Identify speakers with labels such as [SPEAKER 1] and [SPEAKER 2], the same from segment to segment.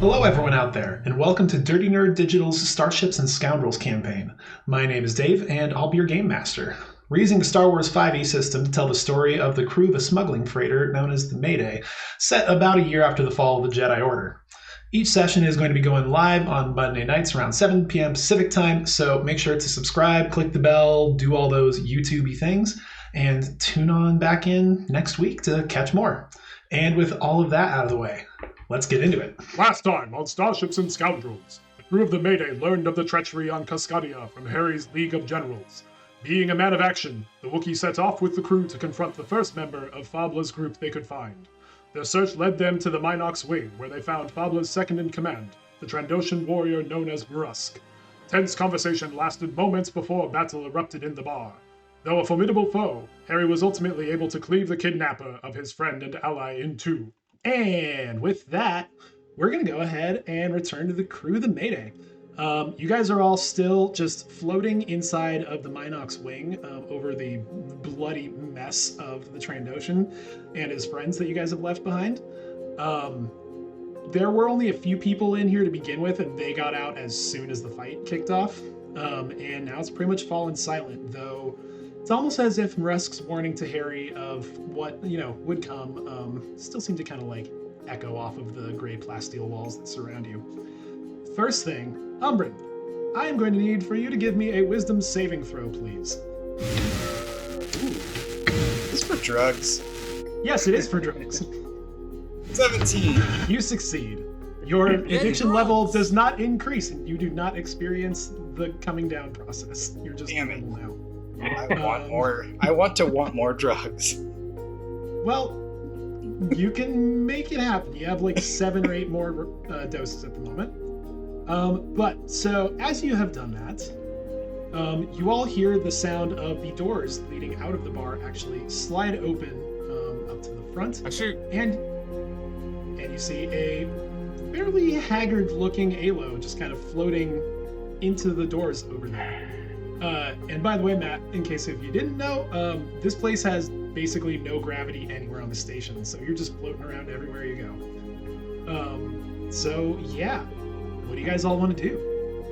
[SPEAKER 1] Hello, everyone out there, and welcome to Dirty Nerd Digital's Starships and Scoundrels campaign. My name is Dave, and I'll be your game master. We're using the Star Wars 5e system to tell the story of the crew of a smuggling freighter known as the Mayday, set about a year after the fall of the Jedi Order. Each session is going to be going live on Monday nights around 7 p.m. Pacific time, so make sure to subscribe, click the bell, do all those YouTube-y things, and tune on back in next week to catch more. And with all of that out of the way, let's get into it.
[SPEAKER 2] Last time on Starships and Scoundrels, the crew of the Mayday learned of the treachery on Cascadia from Harry's League of Generals. Being a man of action, the Wookiee set off with the crew to confront the first member of Fabla's group they could find. Their search led them to the Minox Wing, where they found Fabla's second-in-command, the Trandoshan warrior known as Murusk. Tense conversation lasted moments before battle erupted in the bar. Though a formidable foe, Harry was ultimately able to cleave the kidnapper of his friend and ally in two. And with that, we're going to go ahead and return to the crew of the Mayday. You guys are all still just floating inside of the Minox Wing over the bloody mess of the Trandoshan and his friends that you guys have left behind. There were only a few people in here to begin with, and they got out as soon as the fight kicked off. And now it's pretty much fallen silent, though it's almost as if Murusk's warning to Harry of what, would come still seemed to kind of like echo off of the gray plasteel walls that surround you. First thing, Umbrin, I am going to need for you to give me a wisdom saving throw, please.
[SPEAKER 3] It's for drugs.
[SPEAKER 1] Yes, it is for drugs.
[SPEAKER 3] 17.
[SPEAKER 1] You succeed. Your addiction level does not increase, and you do not experience the coming down process. You're just normal now.
[SPEAKER 3] I want more. I want to want more drugs.
[SPEAKER 1] Well, you can make it happen. You have like 7 or 8 more doses at the moment. But so as you have done that, you all hear the sound of the doors leading out of the bar actually slide open up to the front. And you see a fairly haggard-looking Alo just kind of floating into the doors over there. And by the way, Matt, in case if you didn't know, this place has basically no gravity anywhere on the station, so you're just floating around everywhere you go. So yeah, what do you guys all want to do?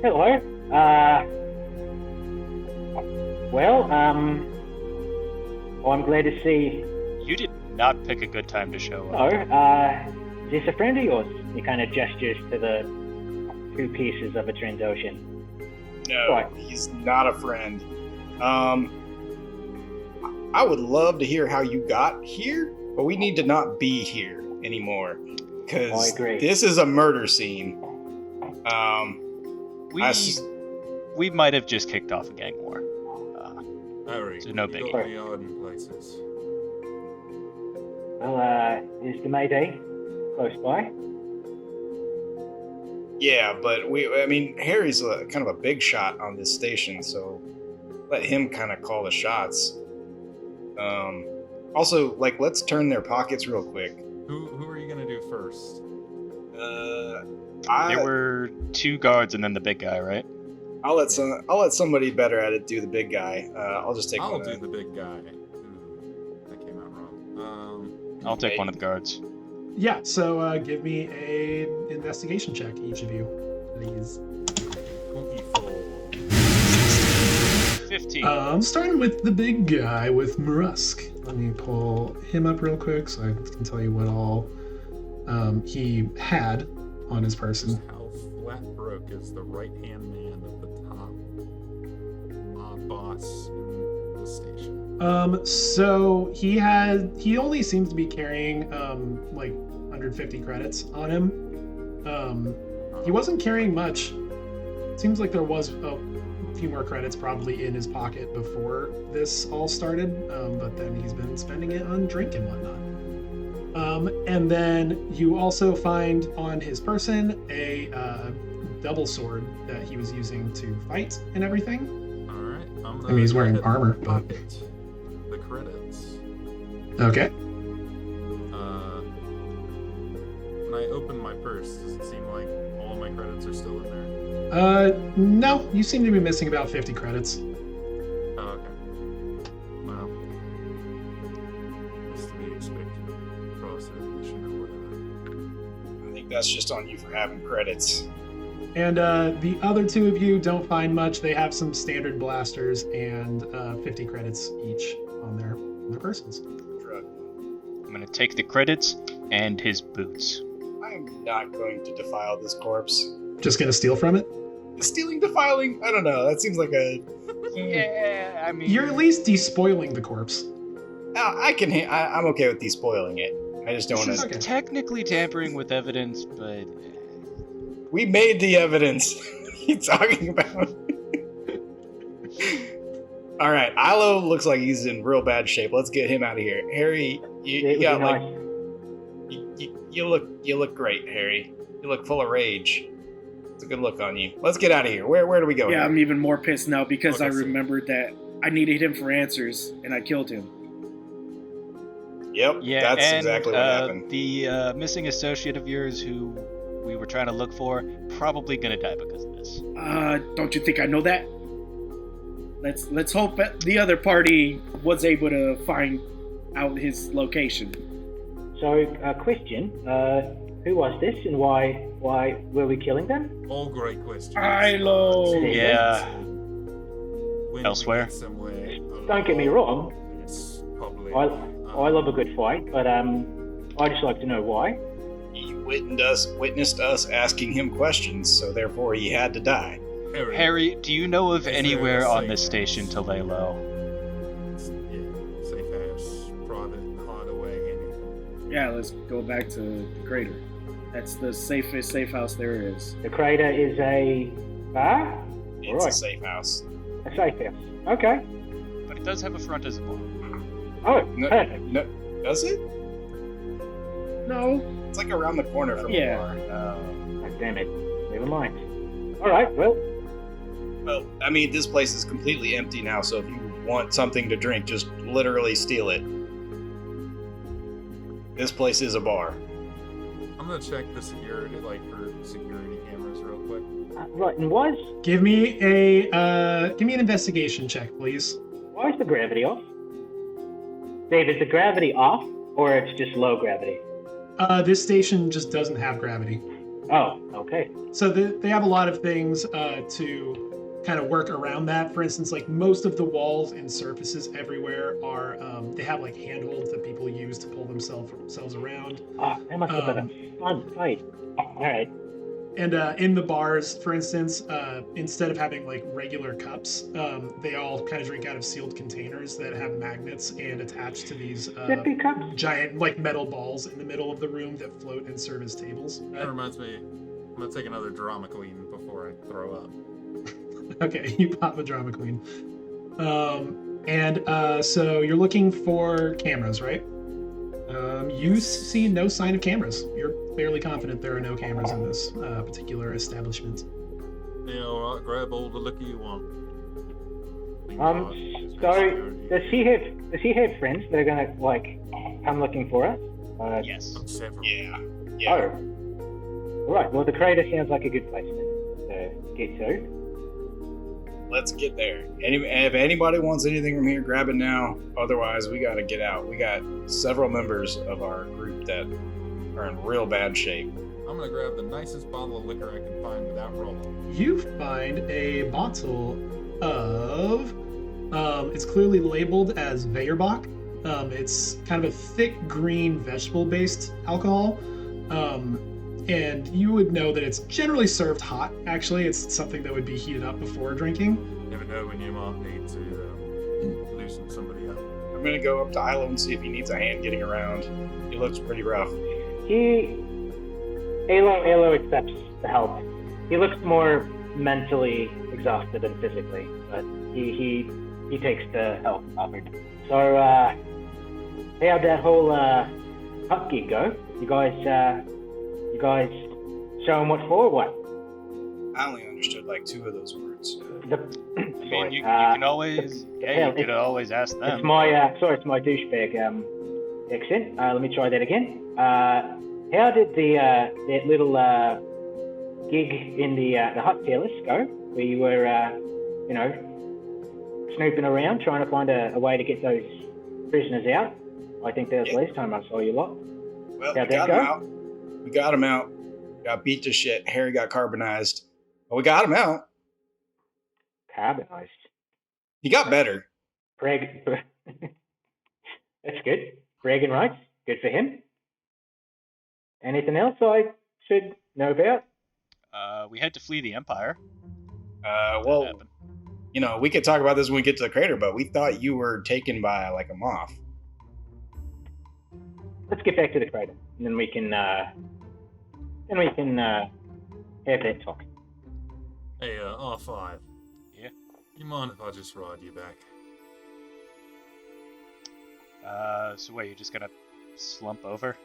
[SPEAKER 4] Hello. I'm glad to see.
[SPEAKER 5] You did not pick a good time to show
[SPEAKER 4] Oh,
[SPEAKER 5] up.
[SPEAKER 4] is this a friend of yours? He kind of gestures to the 2 pieces of a Trandoshan.
[SPEAKER 3] No,
[SPEAKER 4] Right.
[SPEAKER 3] He's not a friend. I would love to hear how you got here, but we need to not be here anymore. Because this is a murder scene.
[SPEAKER 5] We might have just kicked off a gang war.
[SPEAKER 6] Harry,
[SPEAKER 5] so no biggie.
[SPEAKER 6] got me odd in places.
[SPEAKER 4] Well, is the Mayday close by?
[SPEAKER 3] Yeah, but Harry's kind of a big shot on this station, so let him kind of call the shots. Also, let's turn their pockets real quick.
[SPEAKER 6] Who are you gonna do first?
[SPEAKER 5] There were 2 guards and then the big guy, right?
[SPEAKER 3] I'll let somebody better at it do the big guy. I'll just take.
[SPEAKER 6] I'll do the big guy. That came out wrong.
[SPEAKER 5] I'll take one of the guards.
[SPEAKER 1] Yeah, so give me a investigation check, each of you, please.
[SPEAKER 5] 15.
[SPEAKER 1] Starting with the big guy with Murusk. Let me pull him up real quick so I can tell you what all he had on his person.
[SPEAKER 6] How flat broke is the right-hand man at the top? Mob boss in the station.
[SPEAKER 1] So he only seems to be carrying 150 credits on him. He wasn't carrying much. Seems like there was a few more credits probably in his pocket before this all started, but then he's been spending it on drink and whatnot. And then you also find on his person a double sword that he was using to fight and everything.
[SPEAKER 6] Alright,
[SPEAKER 1] he's wearing armor, but...
[SPEAKER 6] The credits.
[SPEAKER 1] Okay.
[SPEAKER 6] When I open my purse, does it seem like all of my credits are still in there?
[SPEAKER 1] No, you seem to be missing about 50 credits.
[SPEAKER 6] Oh, okay. Well, that's to be expected. Cross that mission or whatever.
[SPEAKER 3] I think think that's just on you for having credits.
[SPEAKER 1] And the other two of you don't find much. They have some standard blasters and 50 credits each on their persons.
[SPEAKER 5] I'm gonna take the credits and his boots.
[SPEAKER 3] I'm not going to defile this corpse.
[SPEAKER 1] Just gonna steal from it?
[SPEAKER 3] Stealing, defiling? I don't know. That seems like a...
[SPEAKER 5] Yeah, I mean...
[SPEAKER 1] You're at least despoiling the corpse.
[SPEAKER 3] I'm okay with despoiling it. I just don't want
[SPEAKER 5] This
[SPEAKER 3] to...
[SPEAKER 5] is technically tampering with evidence, but...
[SPEAKER 3] We made the evidence. What are you talking about? All right, Ilo looks like he's in real bad shape. Let's get him out of here. Harry, you got like... You look great, Harry. You look full of rage. It's a good look on you. Let's get out of here. Where do we go?
[SPEAKER 7] Yeah,
[SPEAKER 3] now?
[SPEAKER 7] I'm even more pissed now because
[SPEAKER 6] Okay,
[SPEAKER 7] I
[SPEAKER 6] so-
[SPEAKER 7] remembered that I needed him for answers, and I killed him.
[SPEAKER 3] Yep,
[SPEAKER 5] Yeah,
[SPEAKER 3] that's
[SPEAKER 5] and
[SPEAKER 3] exactly what happened.
[SPEAKER 5] the missing associate of yours who we were trying to look for, probably gonna die because of this.
[SPEAKER 7] Don't you think I know that? Let's hope that the other party was able to find out his location.
[SPEAKER 4] So, question: who was this, and why were we killing them?
[SPEAKER 6] All great questions.
[SPEAKER 7] Ilo!
[SPEAKER 5] Yeah.
[SPEAKER 6] When
[SPEAKER 5] Elsewhere?
[SPEAKER 6] we get somewhere
[SPEAKER 4] Don't get me wrong.
[SPEAKER 6] It's probably.
[SPEAKER 4] I love a good fight, but I just like to know why.
[SPEAKER 3] He witnessed us asking him questions, so therefore he had to die.
[SPEAKER 5] Harry, do you know of
[SPEAKER 6] Is there
[SPEAKER 5] anywhere
[SPEAKER 6] a
[SPEAKER 5] on
[SPEAKER 6] safe
[SPEAKER 5] this
[SPEAKER 6] house?
[SPEAKER 5] station to lay low?
[SPEAKER 6] Yeah, safe house, private hideaway, anything.
[SPEAKER 7] Yeah, let's go back to the crater. That's the safest safe house there is.
[SPEAKER 4] The crater is a bar?
[SPEAKER 3] It's
[SPEAKER 4] Alright.
[SPEAKER 3] a safe house.
[SPEAKER 4] A safe house. Okay.
[SPEAKER 5] But it does have a front as a bar.
[SPEAKER 4] Oh,
[SPEAKER 3] No,
[SPEAKER 4] perfect.
[SPEAKER 3] no, does it?
[SPEAKER 7] No.
[SPEAKER 3] It's like around the corner from
[SPEAKER 7] Yeah.
[SPEAKER 3] the bar.
[SPEAKER 4] Oh, damn it. Never mind. Alright, well,
[SPEAKER 3] Well, I mean, this place is completely empty now, so if you want something to drink, just literally steal it. This place is a bar.
[SPEAKER 6] I'm gonna check the security, like for security cameras, real quick.
[SPEAKER 4] right, and why
[SPEAKER 1] Give me an investigation check, please.
[SPEAKER 4] is the gravity off? Dave, is the gravity off, or it's just low gravity?
[SPEAKER 1] This station just doesn't have gravity.
[SPEAKER 4] Oh, okay.
[SPEAKER 1] So they have a lot of things to kind of work around that. For instance, like most of the walls and surfaces everywhere are they have like handholds that people use to pull themselves around.
[SPEAKER 4] That must have been a fun fight. Alright.
[SPEAKER 1] And in the bars, for instance, instead of having like regular cups, they all kind of drink out of sealed containers that have magnets and attached to these
[SPEAKER 4] Sippy cups?
[SPEAKER 1] giant like metal balls in the middle of the room that float and serve as tables.
[SPEAKER 6] That reminds me, I'm gonna take another drama queen before I throw up.
[SPEAKER 1] Okay, you pop a drama queen. So you're looking for cameras, right? You see no sign of cameras. You're fairly confident there are no cameras in this particular establishment.
[SPEAKER 6] You know what? Grab all the liquor you want.
[SPEAKER 4] So does he have friends that are gonna like come looking for us?
[SPEAKER 5] Yes.
[SPEAKER 6] Several.
[SPEAKER 3] Yeah.
[SPEAKER 4] Oh. Right. Well, the crater sounds like a good place to get to.
[SPEAKER 3] Let's get there. If anybody wants anything from here, grab it now. Otherwise, we gotta get out. We got several members of our group that are in real bad shape.
[SPEAKER 6] I'm gonna grab the nicest bottle of liquor I can find without rolling.
[SPEAKER 1] You find a bottle of it's clearly labeled as Weyerbach. It's kind of a thick green vegetable-based alcohol. And you would know that it's generally served hot. Actually, it's something that would be heated up before drinking.
[SPEAKER 6] Never know when you might need to loosen somebody up.
[SPEAKER 3] I'm gonna go up to Ilo and see if he needs a hand getting around. He looks pretty rough.
[SPEAKER 4] Alo accepts the help. He looks more mentally exhausted than physically, but he takes the help offered. So, how'd that whole hut gig go? You guys show him what for or what?
[SPEAKER 3] I only understood like 2 of those words.
[SPEAKER 5] I mean, you can always, you could always ask them.
[SPEAKER 4] It's my it's my douchebag accent. Let me try that again. How did that little gig in the hut palace go? Where you were, snooping around trying to find a way to get those prisoners out. I think that was the last time I saw you lot.
[SPEAKER 3] Well,
[SPEAKER 4] How'd
[SPEAKER 3] we
[SPEAKER 4] that
[SPEAKER 3] got him
[SPEAKER 4] go?
[SPEAKER 3] out. We got him out. got beat to shit. Harry got carbonized. But we got him out.
[SPEAKER 4] Carbonized.
[SPEAKER 3] He got better.
[SPEAKER 4] That's good. Bragging rights. Good for him. Anything else I should know about?
[SPEAKER 5] We had to flee the Empire.
[SPEAKER 3] Well,
[SPEAKER 5] happened?
[SPEAKER 3] you know, we could talk about this when we get to the crater, but we thought you were taken by like a moth.
[SPEAKER 4] Let's get back to the crater, and then we can have that talk.
[SPEAKER 6] Hey, R5.
[SPEAKER 5] Yeah?
[SPEAKER 6] You mind if I just ride you back?
[SPEAKER 5] So what, you're just gonna slump over?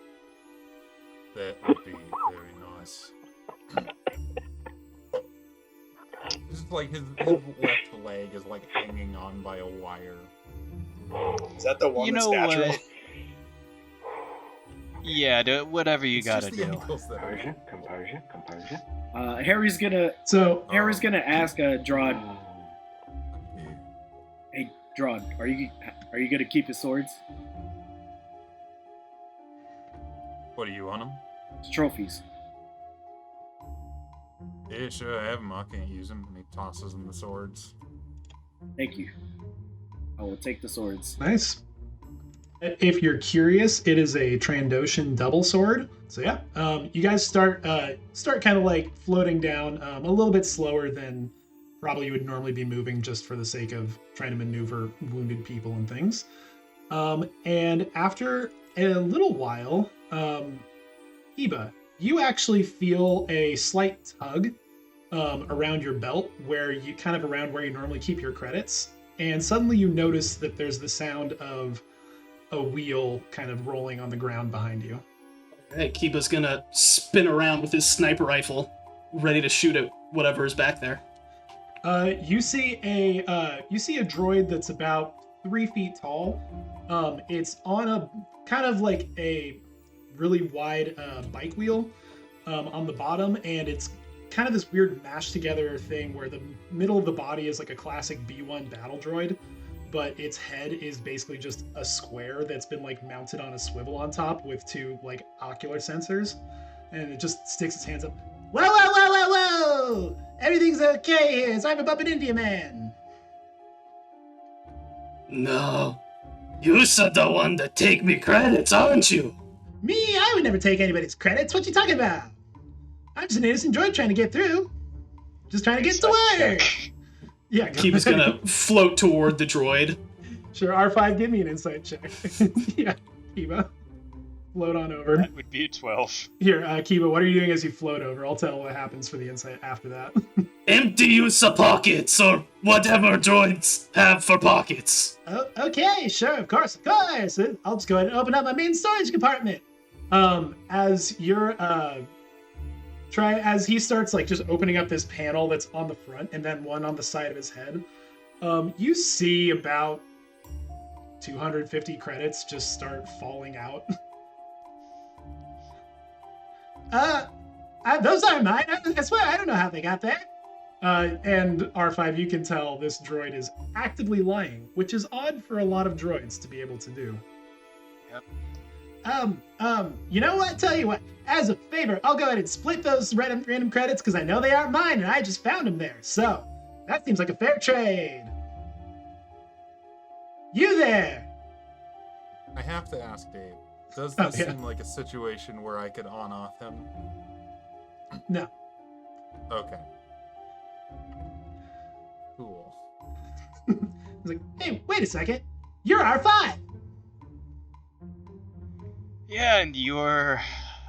[SPEAKER 6] That would be very nice. Just like his left leg is like hanging on by a wire.
[SPEAKER 3] Is that the one
[SPEAKER 5] You
[SPEAKER 3] that's
[SPEAKER 5] know
[SPEAKER 3] natural?
[SPEAKER 5] what? Yeah, do whatever you
[SPEAKER 6] It's
[SPEAKER 5] gotta
[SPEAKER 6] just the
[SPEAKER 5] do.
[SPEAKER 6] ankles that are-
[SPEAKER 4] Composure.
[SPEAKER 7] Harry's gonna
[SPEAKER 1] So
[SPEAKER 7] ask Drod. Hey, Drod, are you gonna keep his swords?
[SPEAKER 6] What do you want them?
[SPEAKER 7] Trophies.
[SPEAKER 6] Yeah, sure, I have them. I can't use them. And he tosses them the swords.
[SPEAKER 7] Thank you. I will take the swords.
[SPEAKER 1] nice. If you're curious, it is a Trandoshan double sword. So yeah, you guys start kind of like floating down a little bit slower than probably you would normally be moving, just for the sake of trying to maneuver wounded people and things. And after a little while, Eba, you actually feel a slight tug around your belt, where you kind of around where you normally keep your credits, and suddenly you notice that there's the sound of a wheel kind of rolling on the ground behind you.
[SPEAKER 8] Hey, Kiba's gonna spin around with his sniper rifle, ready to shoot at whatever is back there.
[SPEAKER 1] You see a droid that's about 3 feet tall. It's on a kind of like a really wide bike wheel on the bottom, and it's kind of this weird mashed together thing where the middle of the body is like a classic B1 battle droid, but its head is basically just a square that's been like mounted on a swivel on top with 2 like ocular sensors, and it just sticks its hands up. Whoa! Everything's okay here. So I'm a Bumpin' India man.
[SPEAKER 8] No. You're the one that take me credits, aren't you?
[SPEAKER 1] Me? I would never take anybody's credits. What you talking about? I'm just an innocent droid trying to get through. Just trying to get to work. Yeah.
[SPEAKER 8] Kiba's gonna float toward the droid.
[SPEAKER 1] Sure, R5, give me an insight check. Yeah, Kiba. Float on over.
[SPEAKER 5] That would be a 12.
[SPEAKER 1] Here, Kiba, what are you doing as you float over? I'll tell what happens for the insight after that.
[SPEAKER 8] Empty use of pockets, or whatever droids have for pockets.
[SPEAKER 1] Oh, okay, sure, of course. I'll just go ahead and open up my main storage compartment. As you're, as he starts like just opening up this panel that's on the front and then one on the side of his head, you see about 250 credits just start falling out. Those aren't mine. I swear, I don't know how they got there. And R5, you can tell this droid is actively lying, which is odd for a lot of droids to be able to do.
[SPEAKER 5] Yep.
[SPEAKER 1] You know what? Tell you what, as a favor, I'll go ahead and split those random credits because I know they aren't mine and I just found them there. So, that seems like a fair trade. You there!
[SPEAKER 6] I have to ask Dave, does
[SPEAKER 1] Oh,
[SPEAKER 6] this
[SPEAKER 1] yeah.
[SPEAKER 6] seem like a situation where I could on-off him?
[SPEAKER 1] No.
[SPEAKER 6] Okay. Cool.
[SPEAKER 1] He's like, hey, wait a second. You're R5!
[SPEAKER 5] Yeah, and you're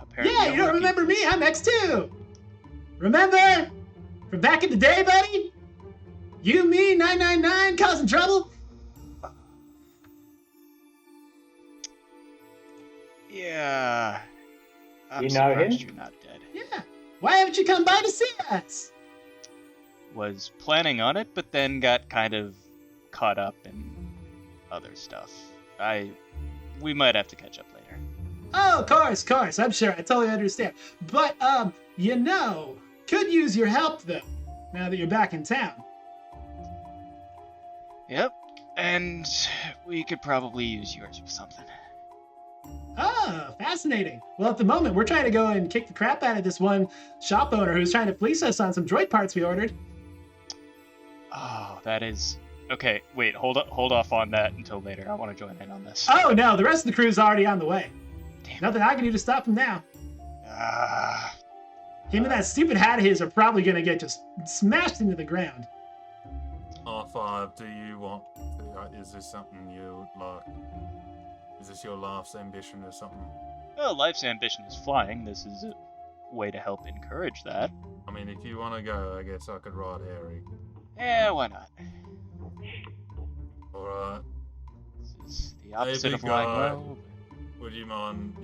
[SPEAKER 5] apparently.
[SPEAKER 1] Yeah, you don't remember me? I'm X2! Remember? From back in the day, buddy? You, me, 999 causing trouble?
[SPEAKER 5] Yeah. I'm
[SPEAKER 4] You know
[SPEAKER 5] surprised
[SPEAKER 4] him?
[SPEAKER 5] you're not dead.
[SPEAKER 1] Yeah. Why haven't you come by to see us?
[SPEAKER 5] Was planning on it, but then got kind of caught up in other stuff. We might have to catch up later.
[SPEAKER 1] Oh, of course. I'm sure. I totally understand. But, could use your help, though, now that you're back in town.
[SPEAKER 5] Yep. And we could probably use yours for something.
[SPEAKER 1] Oh, fascinating. Well, at the moment, we're trying to go and kick the crap out of this one shop owner who's trying to fleece us on some droid parts we ordered.
[SPEAKER 5] Oh, that is... Okay, wait, hold off on that until later. I want to join in on this.
[SPEAKER 1] Oh, no, the rest of the crew's already on the way.
[SPEAKER 5] Damn.
[SPEAKER 1] Nothing I can do to stop him now.
[SPEAKER 5] Ah.
[SPEAKER 1] Him and that stupid hat of his are probably going to get just smashed into the ground.
[SPEAKER 6] R5, do you want... is this something you like? Is this your life's ambition or something?
[SPEAKER 5] Well, life's ambition is flying. This is a way to help encourage that.
[SPEAKER 6] I mean, if you want to go, I guess I could ride Harry.
[SPEAKER 5] Yeah, why not?
[SPEAKER 6] Alright.
[SPEAKER 5] This is the opposite
[SPEAKER 6] Hey,
[SPEAKER 5] of
[SPEAKER 6] big
[SPEAKER 5] flying
[SPEAKER 6] guy.
[SPEAKER 5] well.
[SPEAKER 6] Would you mind,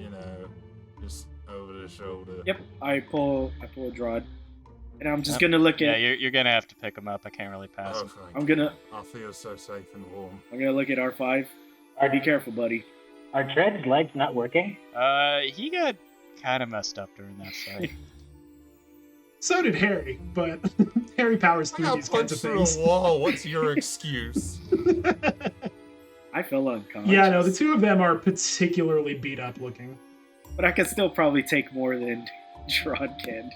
[SPEAKER 6] just over the shoulder?
[SPEAKER 7] Yep, I pull a Drod. And I'm just gonna look
[SPEAKER 5] Yeah,
[SPEAKER 7] at
[SPEAKER 5] you're gonna have to pick him up. I can't really pass
[SPEAKER 6] Oh,
[SPEAKER 5] him.
[SPEAKER 6] thank
[SPEAKER 7] I'm
[SPEAKER 6] you.
[SPEAKER 7] gonna
[SPEAKER 6] I feel so safe and warm.
[SPEAKER 7] look at R5. Be careful, buddy.
[SPEAKER 4] Are Dred's legs not working?
[SPEAKER 5] He got kind of messed up during that fight.
[SPEAKER 1] So did Harry, but Harry powers
[SPEAKER 6] I
[SPEAKER 1] through
[SPEAKER 6] got
[SPEAKER 1] these kinds
[SPEAKER 6] punched
[SPEAKER 1] of
[SPEAKER 6] through
[SPEAKER 1] things.
[SPEAKER 6] a wall. What's your excuse?
[SPEAKER 7] I fell unconscious.
[SPEAKER 1] Yeah, no, the two of them are particularly beat up looking.
[SPEAKER 7] But I could still probably take more than Drod can.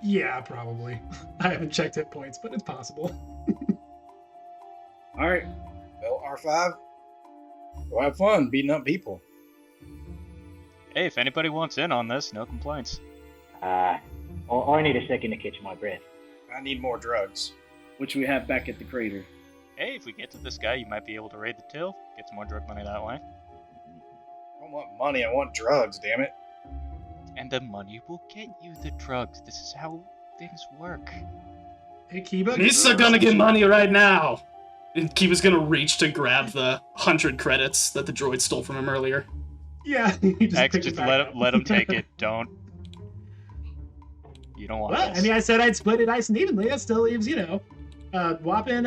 [SPEAKER 1] Yeah, probably. I haven't checked hit points, but it's possible.
[SPEAKER 7] Alright.
[SPEAKER 3] Well, R5, go have fun beating up people.
[SPEAKER 5] Hey, if anybody wants in on this, no complaints.
[SPEAKER 4] Or I need a second to catch my breath.
[SPEAKER 3] I need more drugs.
[SPEAKER 7] Which we have back at the crater.
[SPEAKER 5] Hey, if we get to this guy, you might be able to raid the till. Get some more drug money that way.
[SPEAKER 3] I don't want money, I want drugs, damn it.
[SPEAKER 5] And the money will get you the drugs. This is how things work.
[SPEAKER 1] Hey, Kiba.
[SPEAKER 8] He's gonna get money right now. And Kiva's gonna reach to grab the 100 credits that the droid stole from him earlier.
[SPEAKER 1] Yeah, he just
[SPEAKER 5] X,
[SPEAKER 1] picked it
[SPEAKER 5] just
[SPEAKER 1] back up.
[SPEAKER 5] let him take it. Don't. You don't want
[SPEAKER 1] Well,
[SPEAKER 5] this.
[SPEAKER 1] I mean, I said I'd split it nice and evenly. That still leaves, whopping,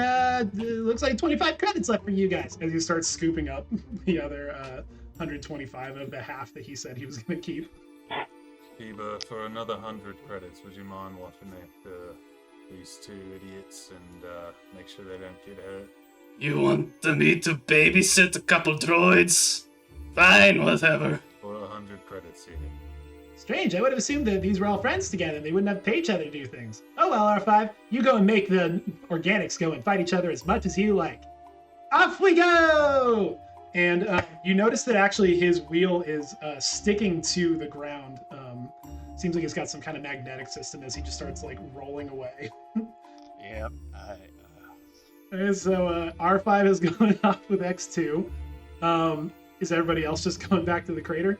[SPEAKER 1] looks like 25 credits left for you guys. As he starts scooping up the other 125 of the half that he said he was going to keep.
[SPEAKER 6] Kiba, for another 100 credits, would you mind watching after these two idiots and make sure they don't get hurt?
[SPEAKER 8] You want me to babysit a couple droids? Fine, whatever.
[SPEAKER 6] For 100 credits here.
[SPEAKER 1] Strange, I would have assumed that these were all friends together. They wouldn't have to pay each other to do things. Oh well, R5, you go and make the organics go and fight each other as much as you like. Off we go! And you notice that actually his wheel is sticking to the ground. Seems like it's got some kind of magnetic system as he just starts like rolling away.
[SPEAKER 5] Yep.
[SPEAKER 1] And so R5 is going off with X2. Is everybody else just going back to the crater?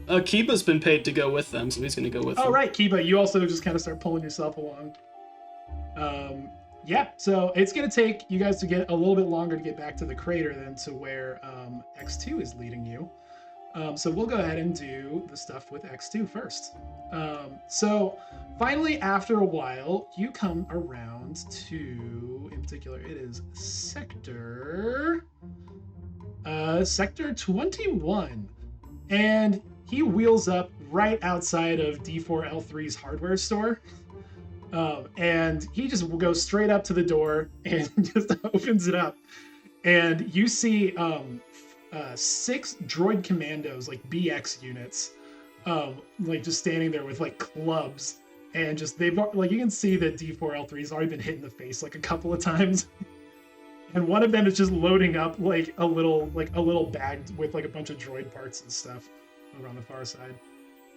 [SPEAKER 8] Kiba's been paid to go with them, so he's gonna go with them.
[SPEAKER 1] Oh, right, Kiba, you also just kind of start pulling yourself along. Yeah, so it's going to take you guys to get a little bit longer to get back to the crater than to where X2 is leading you. So we'll go ahead and do the stuff with X2 first. So finally, after a while, you come around to, in particular, it is Sector 21. And he wheels up right outside of D4L3's hardware store. And he just will go straight up to the door and just opens it up. And you see 6 droid commandos, like BX units, like just standing there with like clubs. And just they've like, you can see that D4L3's already been hit in the face like a couple of times. And one of them is just loading up like a little bag with like a bunch of droid parts and stuff over on the far side.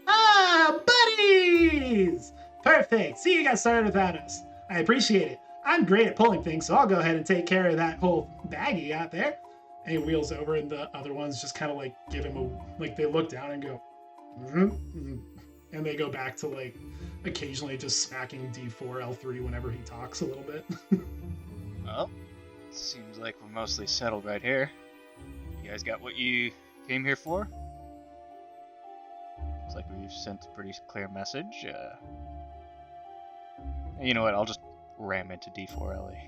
[SPEAKER 1] Ah, buddies! Perfect. See, you got started without us. I appreciate it. I'm great at pulling things, so I'll go ahead and take care of that whole bag you got there. And he wheels over, and the other ones just kind of like give him a like. They look down and go, and they go back to like occasionally just smacking D4L3 whenever he talks a little bit.
[SPEAKER 5] Well, seems like we're mostly settled right here. You guys got what you came here for? Looks like we've sent a pretty clear message. You know what? I'll just ram into D4LE.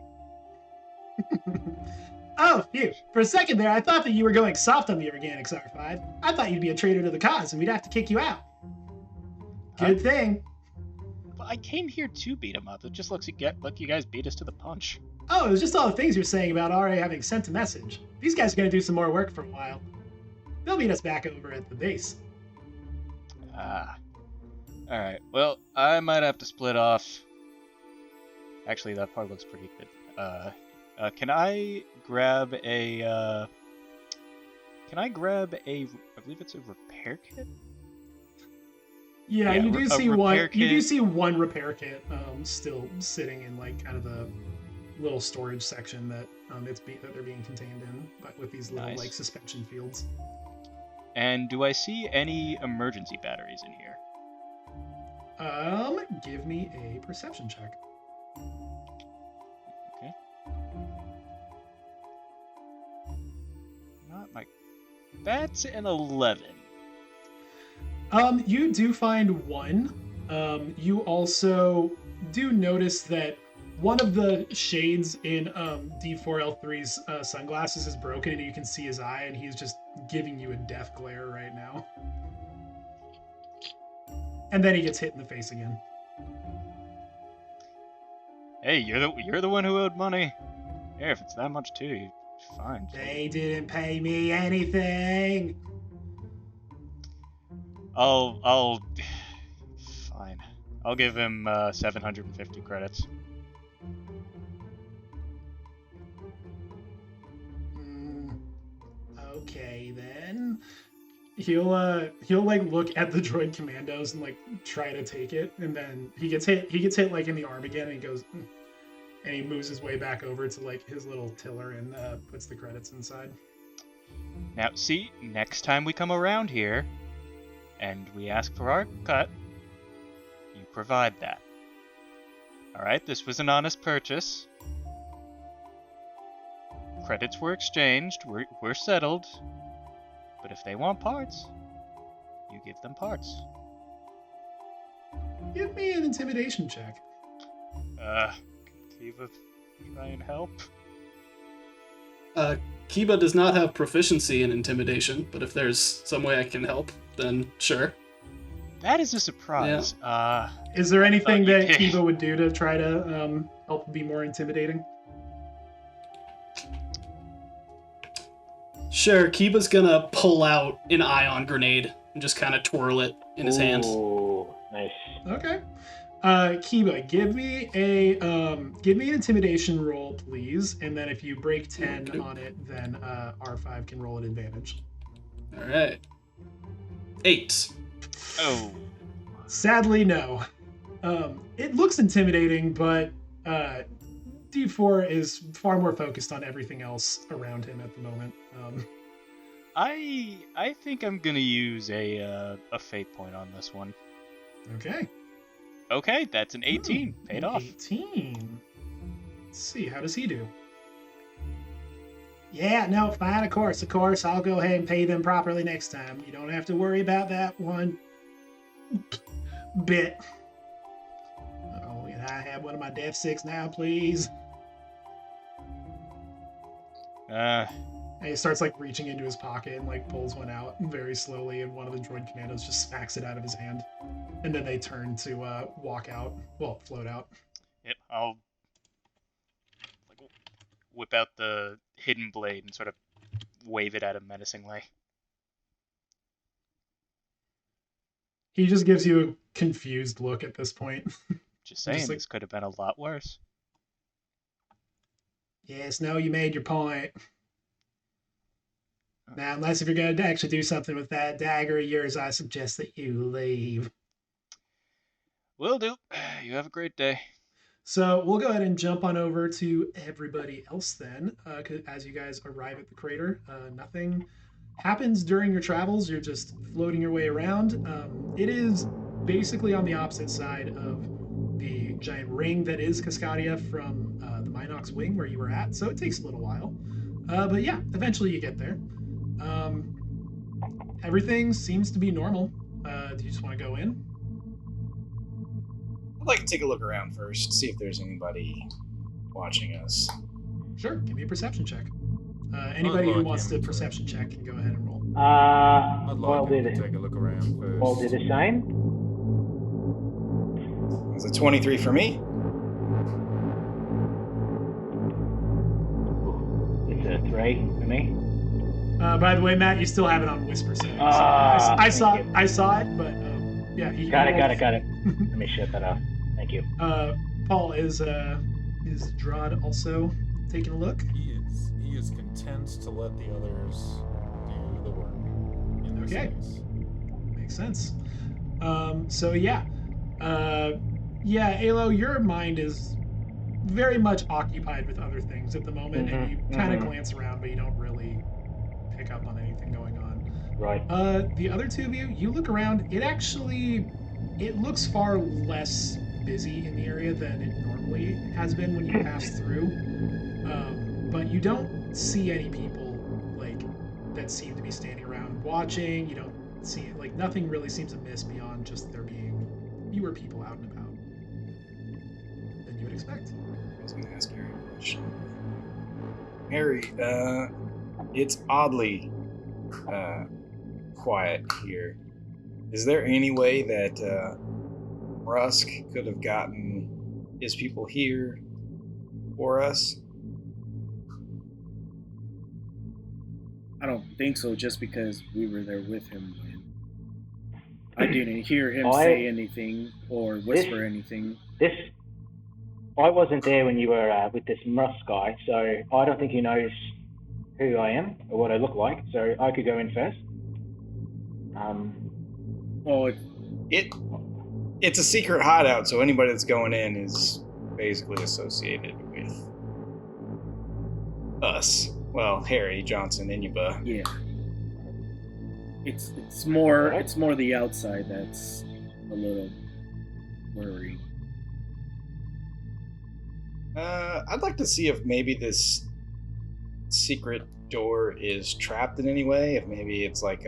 [SPEAKER 1] Oh, phew. For a second there, I thought that you were going soft on the organics, R5. I thought you'd be a traitor to the cause, and we'd have to kick you out. Good thing.
[SPEAKER 5] Well, I came here to beat him up. It just looks like you guys beat us to the punch.
[SPEAKER 1] Oh, it was just all the things you're saying about already having sent a message. These guys are going to do some more work for a while. They'll meet us back over at the base.
[SPEAKER 5] Alright, well, I might have to split off. Actually, that part looks pretty good. Can I grab a, I believe it's a repair kit?
[SPEAKER 1] Yeah,
[SPEAKER 5] Yeah,
[SPEAKER 1] you do
[SPEAKER 5] a
[SPEAKER 1] see
[SPEAKER 5] repair
[SPEAKER 1] one.
[SPEAKER 5] kit.
[SPEAKER 1] You do see one repair kit still sitting in like kind of the little storage section that that they're being contained in, but with these little
[SPEAKER 5] Nice.
[SPEAKER 1] like suspension fields.
[SPEAKER 5] And do I see any emergency batteries in here?
[SPEAKER 1] Give me a perception check.
[SPEAKER 5] Okay. Not my... That's an 11.
[SPEAKER 1] You do find one. You also do notice that one of the shades in D4L3's sunglasses is broken, and you can see his eye, and he's just giving you a death glare right now. And then he gets hit in the face again.
[SPEAKER 5] Hey, you're the one who owed money. Yeah, if it's that much too, fine.
[SPEAKER 1] They didn't pay me anything.
[SPEAKER 5] I'll fine. I'll give him 750 credits.
[SPEAKER 1] Okay then. He'll like look at the droid commandos and like try to take it, and then he gets hit like in the arm again, and he goes and he moves his way back over to like his little tiller and puts the credits inside.
[SPEAKER 5] Now, see, next time we come around here and we ask for our cut, you provide that. Alright, this was an honest purchase. Credits were exchanged, we're settled. But if they want parts, you give them parts.
[SPEAKER 1] Give me an intimidation check.
[SPEAKER 5] Kiva, try and help?
[SPEAKER 8] Kiba does not have proficiency in intimidation, but if there's some way I can help, then sure.
[SPEAKER 5] That is a surprise.
[SPEAKER 1] Is there anything
[SPEAKER 5] thought you
[SPEAKER 1] that
[SPEAKER 5] did.
[SPEAKER 1] Kiva would do to try to help be more intimidating?
[SPEAKER 8] Sure, Kiba's gonna pull out an ion grenade and just kind of twirl it in his hand.
[SPEAKER 4] Ooh, nice.
[SPEAKER 1] Okay. Kiba, give me an intimidation roll, please, and then if you break 10 on it, then R5 can roll at advantage.
[SPEAKER 8] Alright. 8.
[SPEAKER 5] Oh.
[SPEAKER 1] Sadly, no. It looks intimidating, but D4 is far more focused on everything else around him at the moment.
[SPEAKER 5] I think I'm gonna use a fate point on this one.
[SPEAKER 1] Okay.
[SPEAKER 5] Okay, that's an 18. Paid off.
[SPEAKER 1] 18. Let's see, how does he do? Yeah, no, fine, of course. I'll go ahead and pay them properly next time. You don't have to worry about that one bit. Oh, and I have one of my Dev 6 now, please. And he starts like reaching into his pocket and like pulls one out very slowly, and one of the droid commandos just smacks it out of his hand. And then they turn to walk out. Well, float out.
[SPEAKER 5] Yep, I'll like whip out the hidden blade and sort of wave it at him menacingly.
[SPEAKER 1] He just gives you a confused look at this point.
[SPEAKER 5] Just saying,
[SPEAKER 1] Just like-
[SPEAKER 5] this could have been a lot worse.
[SPEAKER 1] Yes, no, you made your point. Now, unless if you're going to actually do something with that dagger of yours, I suggest that you leave.
[SPEAKER 5] Will do. You have a great day.
[SPEAKER 1] So we'll go ahead and jump on over to everybody else then. As you guys arrive at the crater, nothing happens during your travels. You're just floating your way around. It is basically on the opposite side of the giant ring that is Cascadia from the Minox wing where you were at. So it takes a little while. But yeah, eventually you get there. Everything seems to be normal. Do you just want to go in?
[SPEAKER 3] I'd like to take a look around first, see if there's anybody watching us.
[SPEAKER 1] Sure, give me a perception check. Anybody who
[SPEAKER 6] Unlock
[SPEAKER 1] wants to
[SPEAKER 6] him.
[SPEAKER 1] perception check can go ahead and roll.
[SPEAKER 6] I'd
[SPEAKER 4] Well,
[SPEAKER 6] like
[SPEAKER 4] did
[SPEAKER 6] to
[SPEAKER 4] it?
[SPEAKER 6] take a look around first.
[SPEAKER 4] Well, did it shine?
[SPEAKER 3] It's a 23 for me.
[SPEAKER 4] a 3 for me.
[SPEAKER 1] By the way, Matt, you still have it on whisper settings. I saw it, but yeah.
[SPEAKER 4] Got it. Let me shut that off. Thank you.
[SPEAKER 1] Paul, is Drod also taking a look?
[SPEAKER 6] He is content to let the others do the work in this
[SPEAKER 1] Okay.
[SPEAKER 6] case.
[SPEAKER 1] Makes sense. So yeah. Alo, your mind is very much occupied with other things at the moment, and you kind of glance around, but you don't really pick up on anything going on.
[SPEAKER 4] Right.
[SPEAKER 1] The other two of you look around. It looks far less busy in the area than it normally has been when you pass through. But you don't see any people like that seem to be standing around watching. You don't see nothing really seems amiss beyond just there being fewer people out and about than you would expect.
[SPEAKER 3] I was going to ask Harry a question. Harry, it's oddly quiet here. Is there any way that Rusk could have gotten his people here for us?
[SPEAKER 7] I don't think so, just because we were there with him. I didn't hear him say anything or whisper anything.
[SPEAKER 4] I wasn't there when you were with this Rusk guy, so I don't think he knows who I am or what I look like, so I could go in first.
[SPEAKER 7] Well,
[SPEAKER 3] It's a secret hideout, so anybody that's going in is basically associated with us. Well, Harry Johnson-Inyabuh.
[SPEAKER 7] yeah. It's more the outside that's a little worrying.
[SPEAKER 3] I'd like to see if maybe this secret door is trapped in any way. If maybe it's like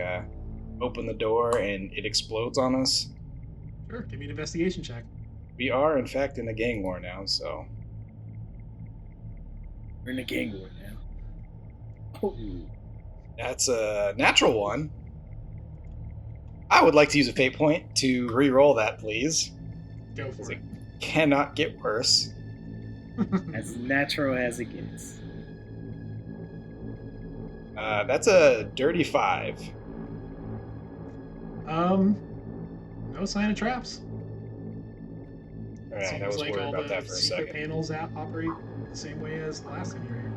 [SPEAKER 3] open the door and it explodes on us.
[SPEAKER 1] Sure, give me an investigation check.
[SPEAKER 3] We are, in fact, in a gang war now, so.
[SPEAKER 7] We're in a gang war now. Oh.
[SPEAKER 3] That's a natural one. I would like to use a fate point to re-roll that, please.
[SPEAKER 1] Go for it.
[SPEAKER 3] Cannot get worse.
[SPEAKER 7] As natural as it gets.
[SPEAKER 3] That's a dirty 5.
[SPEAKER 1] No sign of traps.
[SPEAKER 3] Alright, I
[SPEAKER 1] Seems
[SPEAKER 3] was
[SPEAKER 1] like
[SPEAKER 3] worried
[SPEAKER 1] all
[SPEAKER 3] about
[SPEAKER 1] the
[SPEAKER 3] that for a
[SPEAKER 1] secret
[SPEAKER 3] second.
[SPEAKER 1] panels operate the same way as the last time you were here.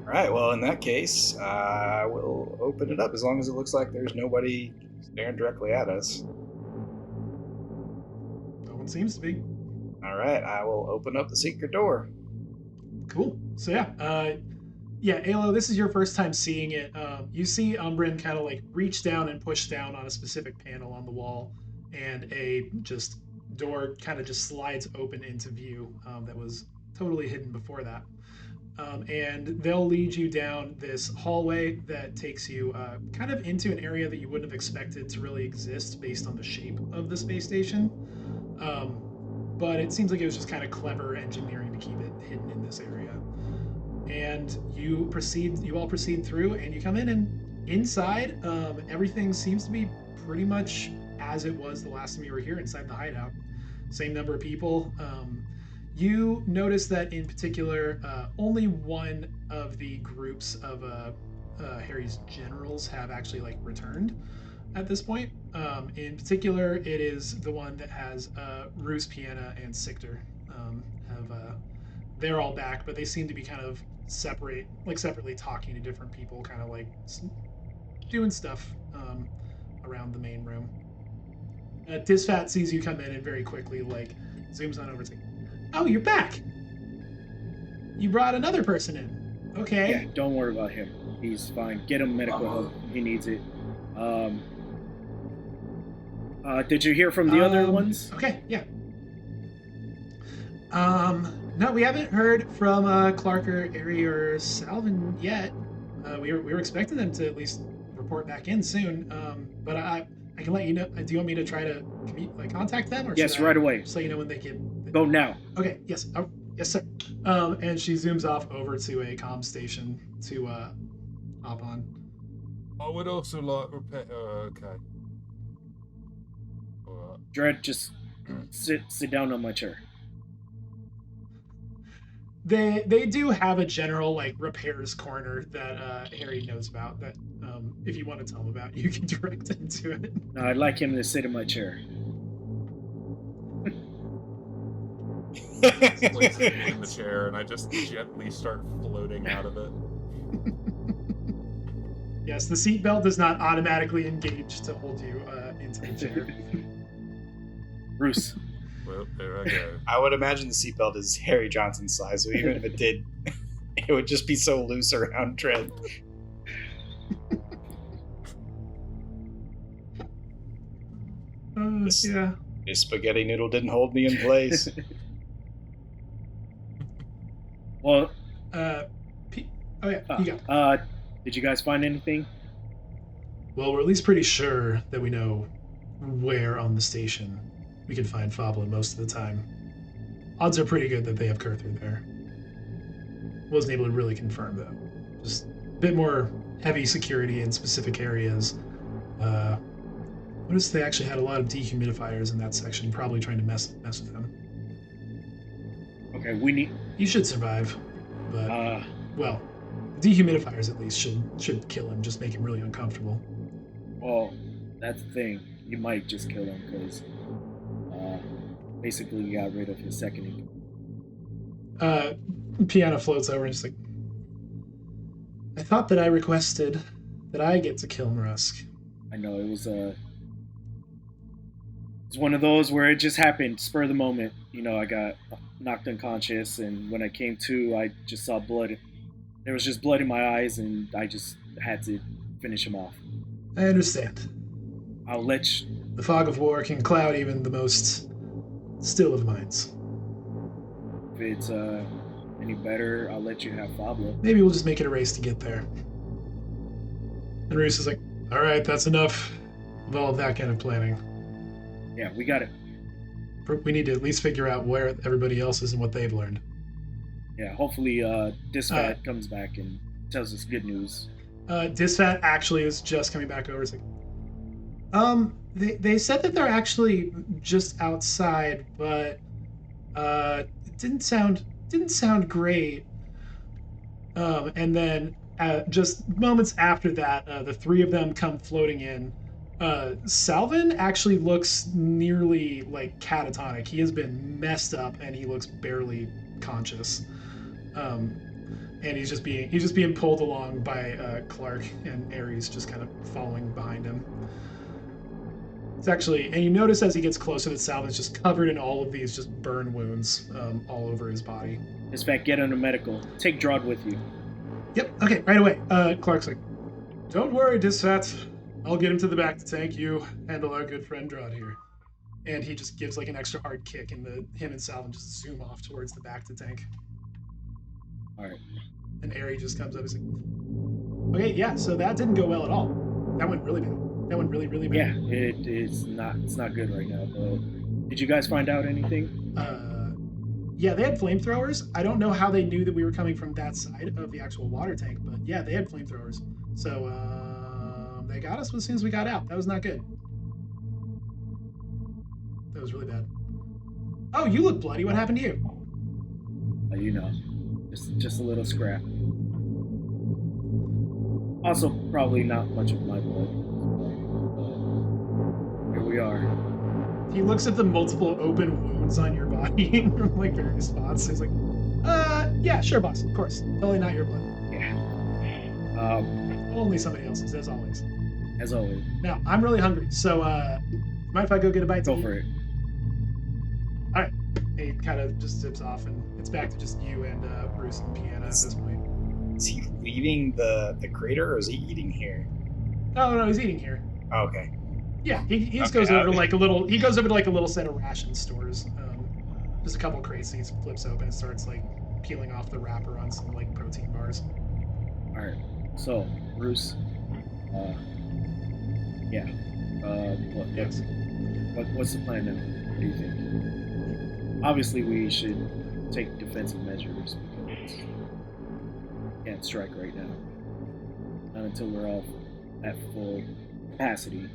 [SPEAKER 3] Alright, well, in that case, I will open it up as long as it looks like there's nobody staring directly at us.
[SPEAKER 1] No one seems to be.
[SPEAKER 3] Alright, I will open up the secret door.
[SPEAKER 1] Cool. So yeah, Alo, this is your first time seeing it. You see Umbrin kind of like reach down and push down on a specific panel on the wall, and a just door kind of just slides open into view that was totally hidden before that. And they'll lead you down this hallway that takes you kind of into an area that you wouldn't have expected to really exist based on the shape of the space station. But it seems like it was just kind of clever engineering to keep it hidden in this area. And you all proceed through, and you come in, and inside, everything seems to be pretty much as it was the last time you were here inside the hideout. Same number of people. You notice that in particular, only one of the groups of Harry's generals have actually returned at this point. In particular, it is the one that has Roos, Piana, and Sictor. They're all back, but they seem to be kind of separately talking to different people, kind of doing stuff around the main room. Disfat sees you come in and very quickly zooms on over to you. Oh, you're back! You brought another person in. Okay.
[SPEAKER 7] Yeah, don't worry about him. He's fine. Get him medical help. He needs it. Did you hear from the other ones?
[SPEAKER 1] Okay, yeah. No, we haven't heard from Clark or Ari or Salvin yet. We were expecting them to at least report back in soon. But I can let you know. Do you want me to try to contact them? Or
[SPEAKER 7] Yes, right away.
[SPEAKER 1] So you know when they can.
[SPEAKER 7] Go now.
[SPEAKER 1] Okay. Yes. Yes, sir. And she zooms off over to a comm station to hop on.
[SPEAKER 6] I would also like repair. Okay. Alright.
[SPEAKER 7] Dred, just sit down on my chair.
[SPEAKER 1] They do have a general like repairs corner that Harry knows about. That if you want to tell him about, you can direct him to it.
[SPEAKER 7] No, I'd like him to sit in my chair.
[SPEAKER 6] Place me in the chair, and I just gently start floating out of it.
[SPEAKER 1] Yes, the seatbelt does not automatically engage to hold you into the chair.
[SPEAKER 7] Bruce.
[SPEAKER 6] Well, there I go.
[SPEAKER 3] I would imagine the seatbelt is Harry Johnson's size, so even if it did, it would just be so loose around Dred.
[SPEAKER 1] Yeah.
[SPEAKER 3] This spaghetti noodle didn't hold me in place.
[SPEAKER 7] Well,
[SPEAKER 1] Oh yeah, you go.
[SPEAKER 7] Did you guys find anything?
[SPEAKER 1] Well, we're at least pretty sure that we know where on the station we can find Fabla most of the time. Odds are pretty good that they have Kurther there. Wasn't able to really confirm though. Just a bit more heavy security in specific areas. Noticed they actually had a lot of dehumidifiers in that section, probably trying to mess with them.
[SPEAKER 7] Okay, we need.
[SPEAKER 1] You should survive, but well, dehumidifiers at least should kill him, just make him really uncomfortable.
[SPEAKER 7] Well, that's the thing. You might just kill him because basically you got rid of his second.
[SPEAKER 1] Piano floats over and just like, I thought that I requested that I get to kill Marusk.
[SPEAKER 7] I know it was it's one of those where it just happened, spur of the moment. You know, I got knocked unconscious, and when I came to, I just saw blood. There was just blood in my eyes, and I just had to finish him off.
[SPEAKER 1] I understand.
[SPEAKER 7] I'll let you.
[SPEAKER 1] The fog of war can cloud even the most still of minds.
[SPEAKER 7] If it's any better, I'll let you have Fabla.
[SPEAKER 1] Maybe we'll just make it a race to get there. And Reese is like, all right, that's enough of all of that kind of planning.
[SPEAKER 7] Yeah, we got it.
[SPEAKER 1] We need to at least figure out where everybody else is and what they've learned.
[SPEAKER 7] Yeah, hopefully Disfat comes back and tells us good news.
[SPEAKER 1] Disfat actually is just coming back over. It's like, they said that they're actually just outside, but it didn't sound great. And then just moments after that, the three of them come floating in. Salvin actually looks nearly like catatonic. He has been messed up and he looks barely conscious. And he's just being pulled along by Clark, and Ares just kind of following behind him. It's actually, and you notice as he gets closer that Salvin's just covered in all of these just burn wounds all over his body.
[SPEAKER 7] Disfat, get on a medical. Take Drod with you.
[SPEAKER 1] Yep. Okay. Right away. Clark's like, "Don't worry, Disfat. I'll get him to the back to tank. You handle our good friend Drod here." And he just gives like an extra hard kick, and him and Salvin just zoom off towards the back to tank.
[SPEAKER 7] All right.
[SPEAKER 1] And Ari just comes up. He's like, "Okay, yeah. So that didn't go well at all. That went really bad. That went really, really bad."
[SPEAKER 7] Yeah, it's not good right now. But did you guys find out anything?
[SPEAKER 1] Yeah, they had flamethrowers. I don't know how they knew that we were coming from that side of the actual water tank, but yeah, they had flamethrowers. So they got us as soon as we got out. That was not good. That was really bad. Oh, you look bloody. What happened to you?
[SPEAKER 7] You know, just a little scrap. Also, probably not much of my blood. Here we are.
[SPEAKER 1] He looks at the multiple open wounds on your body from like various spots. He's like, yeah, sure, boss. Of course. Totally not your blood.
[SPEAKER 7] Yeah.
[SPEAKER 1] Only somebody else's, as always.
[SPEAKER 7] As always.
[SPEAKER 1] Now, I'm really hungry, so mind if I go get a bite to
[SPEAKER 7] Go
[SPEAKER 1] eat?
[SPEAKER 7] for it.
[SPEAKER 1] All right. He kind of just zips off, and it's back to just you and Bruce and Piano at this point.
[SPEAKER 3] Is he leaving the crater, or is he eating here?
[SPEAKER 1] No, he's eating here.
[SPEAKER 3] Oh, okay.
[SPEAKER 1] Yeah, he just
[SPEAKER 3] Okay,
[SPEAKER 1] goes over to like a little. He goes over to like a little set of ration stores. Just a couple crates. And he flips open and starts like peeling off the wrapper on some like protein bars.
[SPEAKER 7] All right. So, Bruce. Yeah.
[SPEAKER 1] Yes.
[SPEAKER 7] What's the plan now? What do you think? Obviously, we should take defensive measures because we can't strike right now. Not until we're all at full capacity.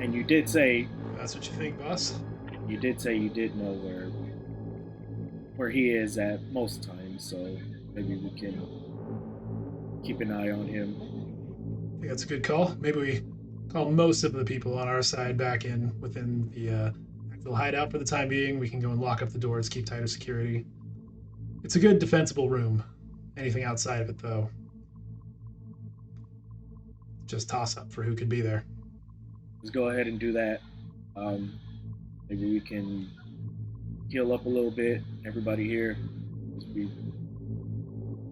[SPEAKER 7] And you did say...
[SPEAKER 1] That's what you think, boss?
[SPEAKER 7] You did say you did know where where he is at most times, so maybe we can keep an eye on him.
[SPEAKER 1] I think that's a good call. Maybe we call most of the people on our side back in within the actual hideout for the time being. We can go and lock up the doors, keep tighter security. It's a good defensible room. Anything outside of it, though, just toss up for who could be there.
[SPEAKER 7] Let's go ahead and do that. Maybe we can heal up a little bit, everybody here.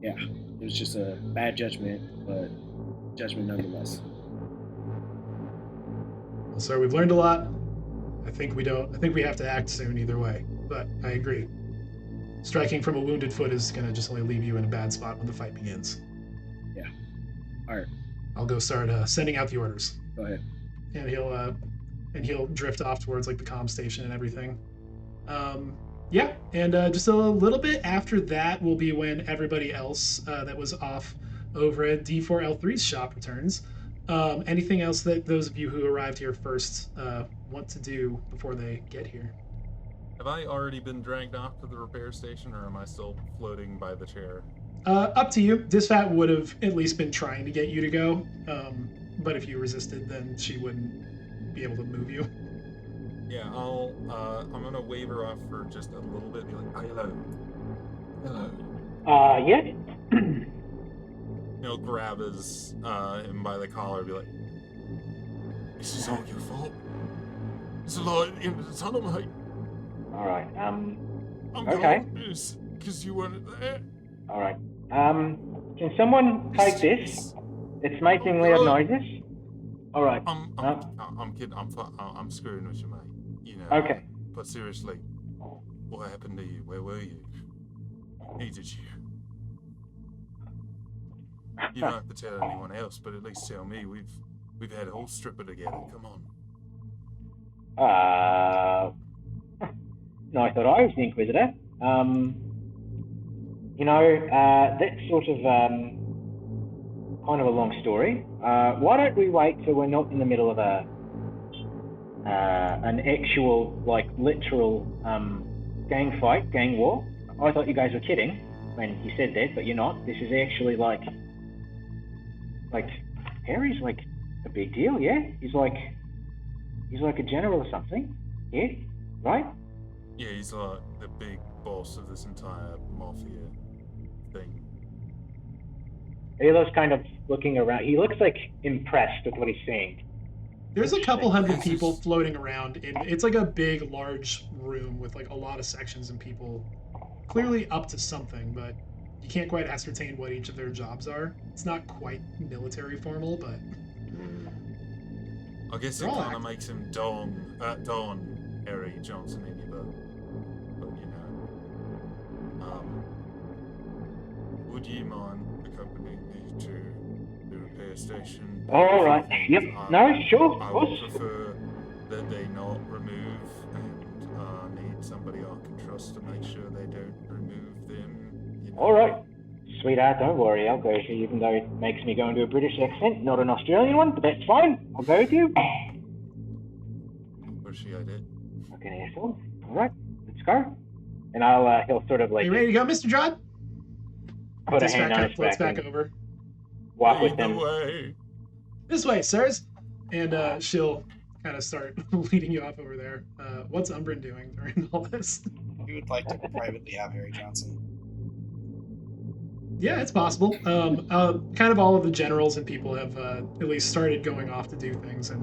[SPEAKER 7] Yeah, it was just a bad judgment, but judgment nonetheless.
[SPEAKER 1] Well, sir, we've learned a lot. I think we have to act soon either way, but I agree. Striking from a wounded foot is going to just only leave you in a bad spot when the fight begins.
[SPEAKER 7] Yeah. All right.
[SPEAKER 1] I'll go start sending out the orders.
[SPEAKER 7] Go ahead.
[SPEAKER 1] And he'll drift off towards like the comm station and everything. Yeah, and just a little bit after that will be when everybody else that was off over at D4L3's shop returns. Anything else that those of you who arrived here first want to do before they get here?
[SPEAKER 6] Have I already been dragged off to the repair station, or am I still floating by the chair?
[SPEAKER 1] Up to you. Disfat would have at least been trying to get you to go, but if you resisted, then she wouldn't be able to move you.
[SPEAKER 6] Yeah, I'm gonna wave her off for just a little bit, be like, hello. Hello.
[SPEAKER 4] Yeah.
[SPEAKER 6] Grab him by the collar, be like, this is all your fault. There's a light at the end of the tunnel, mate.
[SPEAKER 4] Alright,
[SPEAKER 6] I'm
[SPEAKER 4] okay.
[SPEAKER 6] because you weren't there.
[SPEAKER 4] Alright. Can someone take this? It's making weird noises. Alright.
[SPEAKER 6] I'm kidding. I'm screwing with you, mate.
[SPEAKER 4] Okay.
[SPEAKER 6] But seriously, what happened to you? Where were you? Needed you. You don't have to tell anyone else, but at least tell me. We've had a whole stripper together. Come on.
[SPEAKER 4] No, I thought I was the Inquisitor. That's sort of kind of a long story. Why don't we wait till we're not in the middle of an actual, like, literal gang fight, gang war? I thought you guys were kidding when you said that, but you're not. This is actually like Harry's like a big deal, yeah? He's like a general or something, yeah? Right?
[SPEAKER 6] Yeah, he's like the big boss of this entire mafia thing.
[SPEAKER 4] Ayla's kind of looking around. He looks like impressed with what he's seeing.
[SPEAKER 1] There's a couple hundred people floating around. It's like a big, large room with like a lot of sections and people clearly up to something, but you can't quite ascertain what each of their jobs are. It's not quite military formal, but
[SPEAKER 6] I guess it kind of makes him Don Harry Johnson-Inyabuh. But would you mind accompanying me to the repair station?
[SPEAKER 4] All right. Yep. No, sure.
[SPEAKER 6] I would prefer that they not remove, and need somebody I can trust to make sure they don't remove them.
[SPEAKER 4] All right. Sweetheart, don't worry. I'll go with you, even though it makes me go into a British accent, not an Australian one, but that's fine. I'll go with you.
[SPEAKER 6] Appreciate it.
[SPEAKER 4] Okay, asshole. All right, let's go. And he'll sort of like...
[SPEAKER 1] You ready to go, Mr. Dred?
[SPEAKER 4] Put a hand on his back
[SPEAKER 1] back
[SPEAKER 4] and
[SPEAKER 1] over.
[SPEAKER 4] walk with him.
[SPEAKER 6] Way.
[SPEAKER 1] This way, sirs. And she'll kind of start leading you off over there. What's Umbrin doing during all this?
[SPEAKER 3] We would like to privately have Harry Johnson.
[SPEAKER 1] Yeah, it's possible. Kind of all of the generals and people have at least started going off to do things, and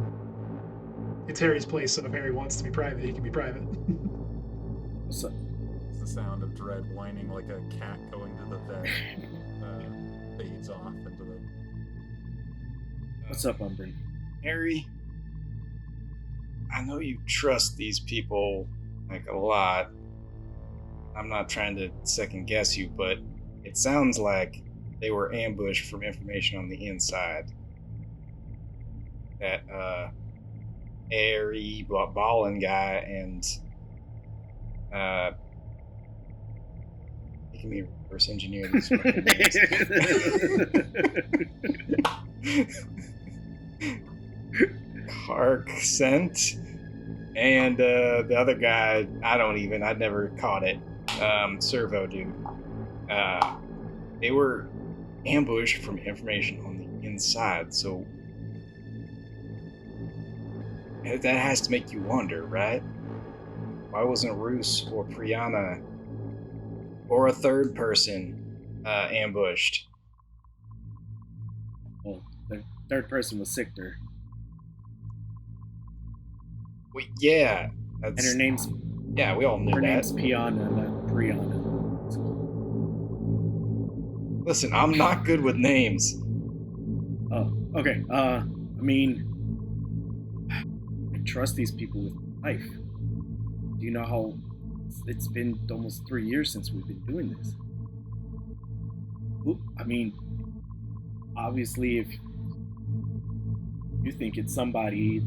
[SPEAKER 1] it's Harry's place, so if Harry wants to be private, he can be private.
[SPEAKER 7] What's up?
[SPEAKER 6] It's the sound of Dred whining like a cat going to the vet. Fades off into the...
[SPEAKER 7] What's up, Umbrin?
[SPEAKER 3] Harry, I know you trust these people, like, a lot. I'm not trying to second guess you, but it sounds like they were ambushed from information on the inside. That, Harry Ballin guy and, making me reverse engineer these fucking names. Kark sent, and the other guy, I never caught it. servo dude. They were ambushed from information on the inside, so that has to make you wonder, right? Why wasn't Roos or Priyana or a third person ambushed?
[SPEAKER 7] Well, the third person was Sictor,
[SPEAKER 3] Wait, yeah,
[SPEAKER 7] and her name's
[SPEAKER 3] yeah, we all knew
[SPEAKER 7] her
[SPEAKER 3] that.
[SPEAKER 7] name's Piana, not Brianna.
[SPEAKER 3] Listen, I'm not good with names.
[SPEAKER 7] Oh, okay. I mean, I trust these people with life. Do you know how it's been almost 3 years since we've been doing this? I mean, obviously, if you think it's somebody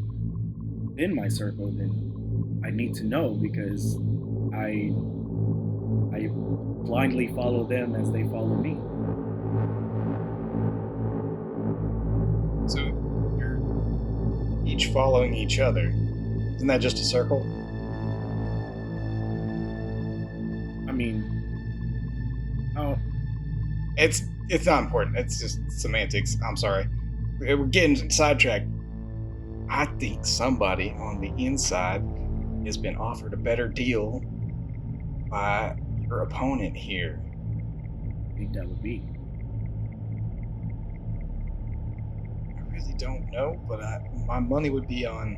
[SPEAKER 7] in my circle, then I need to know because I blindly follow them as they follow me.
[SPEAKER 3] So you're each following each other. Isn't that just a circle?
[SPEAKER 7] I mean, oh,
[SPEAKER 3] It's not important. It's just semantics. I'm sorry. We're getting sidetracked. I think somebody on the inside has been offered a better deal by your opponent here.
[SPEAKER 7] I think that would be.
[SPEAKER 3] I really don't know, but my money would be on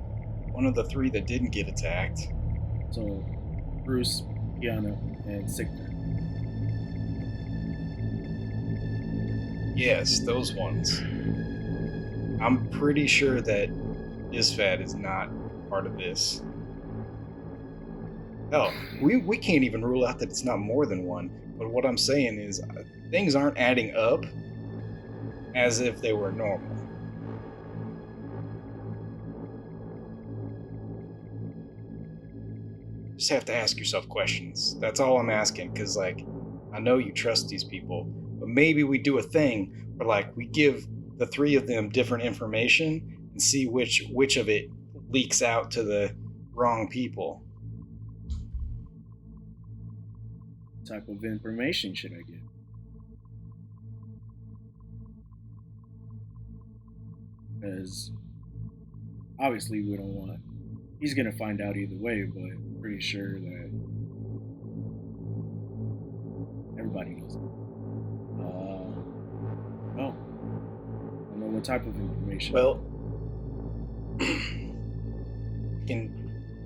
[SPEAKER 3] one of the three that didn't get attacked.
[SPEAKER 7] So, Bruce, Kiana, and Sictor.
[SPEAKER 3] Yes, those ones. I'm pretty sure that Isfad is not part of this. Hell, we can't even rule out that it's not more than one. But what I'm saying is, things aren't adding up as if they were normal. Just have to ask yourself questions. That's all I'm asking, because, like, I know you trust these people, but maybe we do a thing where, like, we give the three of them different information and see which of it leaks out to the wrong people.
[SPEAKER 7] What type of information should I give? Because obviously we don't want. He's gonna find out either way, but I'm pretty sure that everybody knows. No. I don't know what type of information.
[SPEAKER 3] Well, we can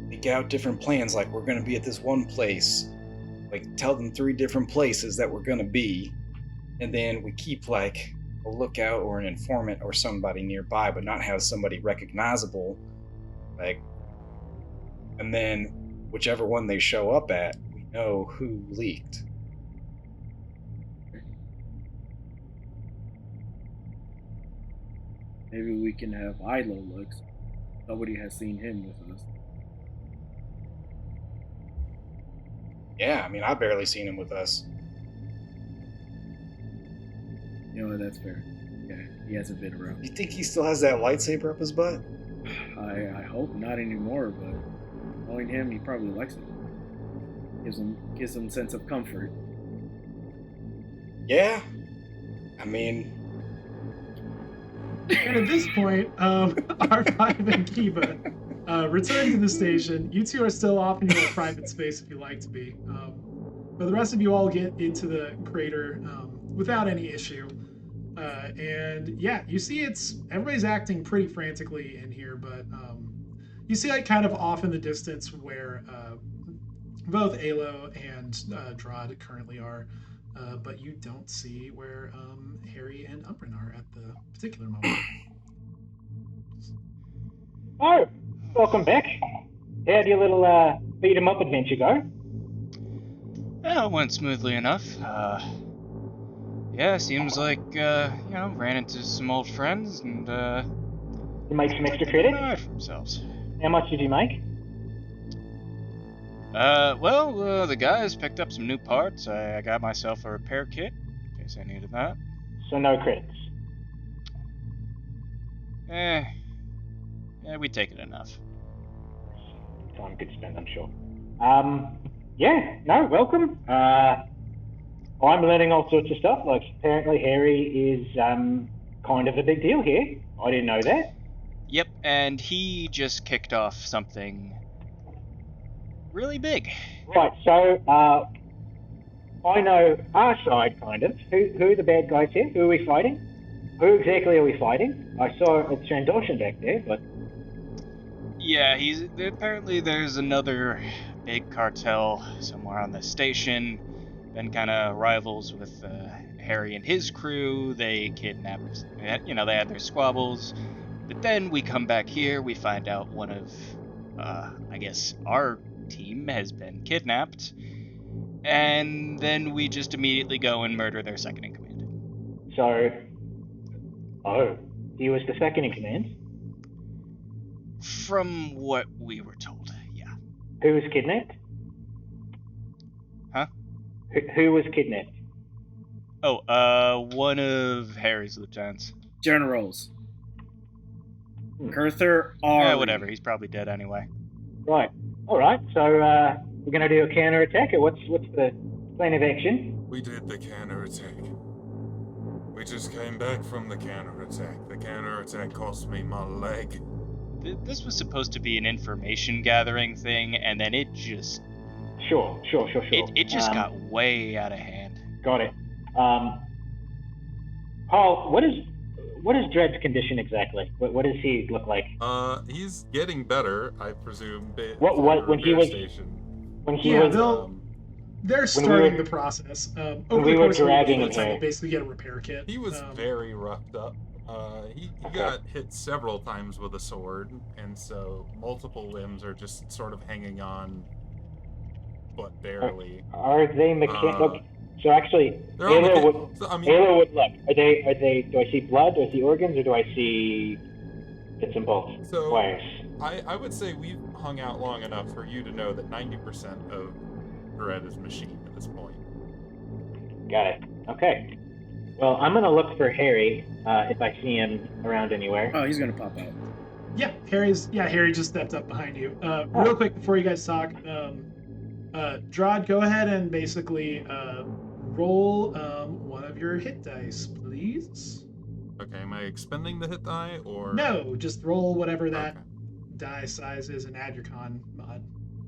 [SPEAKER 3] make out different plans, like we're going to be at this one place. Like, tell them 3 different places that we're going to be, and then we keep, like, a lookout or an informant or somebody nearby, but not have somebody recognizable. Like, and then whichever one they show up at, we know who leaked.
[SPEAKER 7] Maybe we can have Ilo look. Nobody has seen him with us.
[SPEAKER 3] Yeah, I mean, I've barely seen him with us.
[SPEAKER 7] You know, that's fair. Yeah, he hasn't been around.
[SPEAKER 3] You think he still has that lightsaber up his butt?
[SPEAKER 7] I hope not anymore, but knowing him, he probably likes it. Gives him a sense of comfort.
[SPEAKER 3] Yeah. I mean,
[SPEAKER 1] And at this point, R5 and Kiba return to the station. You two are still off in your private space if you like to be. But the rest of you all get into the crater without any issue. And yeah, you see everybody's acting pretty frantically in here, but you see like kind of off in the distance where both Alo and Dred currently are. But you don't see where Harry and Umbrin are at the particular moment.
[SPEAKER 4] Oh, welcome back. How'd your little beat 'em up adventure go?
[SPEAKER 5] Well, it went smoothly enough. Yeah, seems like, ran into some old friends and,
[SPEAKER 4] You make some extra credits?
[SPEAKER 5] tried for themselves.
[SPEAKER 4] How much did you make?
[SPEAKER 5] The guys picked up some new parts. I got myself a repair kit, in case I needed that.
[SPEAKER 4] So no credits.
[SPEAKER 5] Yeah, we take it enough.
[SPEAKER 4] Time good spent, I'm sure. Yeah, no, welcome. I'm learning all sorts of stuff. Like, apparently Harry is kind of a big deal here. I didn't know that.
[SPEAKER 5] Yep, and he just kicked off something really big.
[SPEAKER 4] Right, so I know our side, kind of. Who are the bad guys here? Who are we fighting? Who exactly are we fighting? I saw a Trandoshan back there, but...
[SPEAKER 5] Yeah, apparently there's another big cartel somewhere on the station. Been kind of rivals with Harry and his crew. They kidnapped, they had their squabbles. But then we come back here, we find out one of, I guess, our team has been kidnapped. And then we just immediately go and murder their second in command.
[SPEAKER 4] So... Oh, he was the second in command?
[SPEAKER 5] From what we were told, yeah.
[SPEAKER 4] Who was kidnapped?
[SPEAKER 5] Huh?
[SPEAKER 4] Who was kidnapped?
[SPEAKER 5] Oh, one of Harry's lieutenants.
[SPEAKER 7] Generals. Kurther Ari.
[SPEAKER 5] Yeah, whatever. He's probably dead anyway.
[SPEAKER 4] Right. All right. So we're gonna do a counter attack, or what's the plan of action?
[SPEAKER 6] We did the counter-attack. We just came back from the counter-attack. The counter-attack cost me my leg.
[SPEAKER 5] This was supposed to be an information gathering thing, and then it just...
[SPEAKER 4] Sure.
[SPEAKER 5] It just got way out of hand.
[SPEAKER 4] Got it. Paul, what is Dred's condition exactly? What does he look like?
[SPEAKER 6] He's getting better, I presume.
[SPEAKER 4] When he was
[SPEAKER 1] They're starting the process. Over the course of the time, you basically get a repair kit.
[SPEAKER 6] He was very roughed up. He got hit several times with a sword, and so multiple limbs are just sort of hanging on, but barely.
[SPEAKER 4] Are they mechanical? So actually, Halo would look. Are they? Do I see blood? Do I see organs, or do I see bits and bolts?
[SPEAKER 6] So
[SPEAKER 4] wires?
[SPEAKER 6] I would say we've hung out long enough for you to know that 90% of Dred is machine at this point.
[SPEAKER 4] Got it. Okay. Well, I'm gonna look for Harry if I see him around anywhere.
[SPEAKER 7] Oh, he's gonna pop out.
[SPEAKER 1] Yeah, Harry just stepped up behind you. Real quick before you guys talk, Drod, go ahead and basically roll one of your hit dice, please.
[SPEAKER 6] Okay, am I expending the hit die or?
[SPEAKER 1] No, just roll whatever that die size is and add your con mod.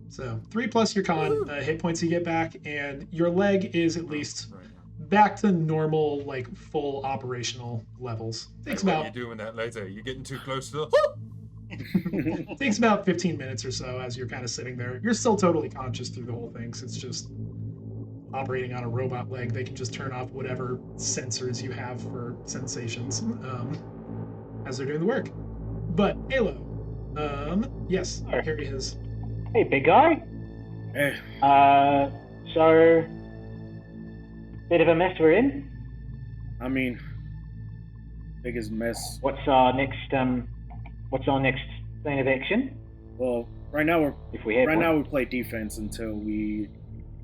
[SPEAKER 1] So 3 plus your con hit points you get back, and your leg is at least back to normal, like full operational levels. Takes
[SPEAKER 6] What
[SPEAKER 1] about.
[SPEAKER 6] are you doing that later? You getting too close to the?
[SPEAKER 1] Takes about 15 minutes or so as you're kind of sitting there. You're still totally conscious through the whole thing, so it's just operating on a robot leg. They can just turn off whatever sensors you have for sensations as they're doing the work. But Halo, yes, Harry has.
[SPEAKER 4] Hey, big guy.
[SPEAKER 7] Hey.
[SPEAKER 4] So bit of a mess we're in.
[SPEAKER 7] I mean, biggest mess.
[SPEAKER 4] What's our next plan of action?
[SPEAKER 7] Well, right now
[SPEAKER 4] we
[SPEAKER 7] play defense until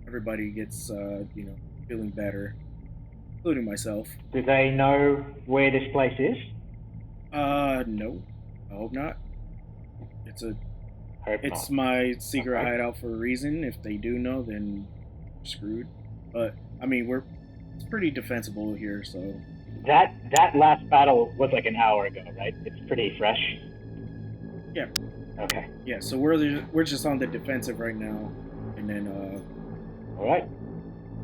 [SPEAKER 7] everybody gets feeling better, including myself.
[SPEAKER 4] Do they know where this place is?
[SPEAKER 7] No, I hope not. It's my secret hideout for a reason. If they do know, then we're screwed. But I mean, it's pretty defensible here, so.
[SPEAKER 4] That last battle was like an hour ago, right? It's pretty fresh.
[SPEAKER 7] Yeah.
[SPEAKER 4] Okay.
[SPEAKER 7] Yeah, so we're just on the defensive right now, and then
[SPEAKER 4] all right.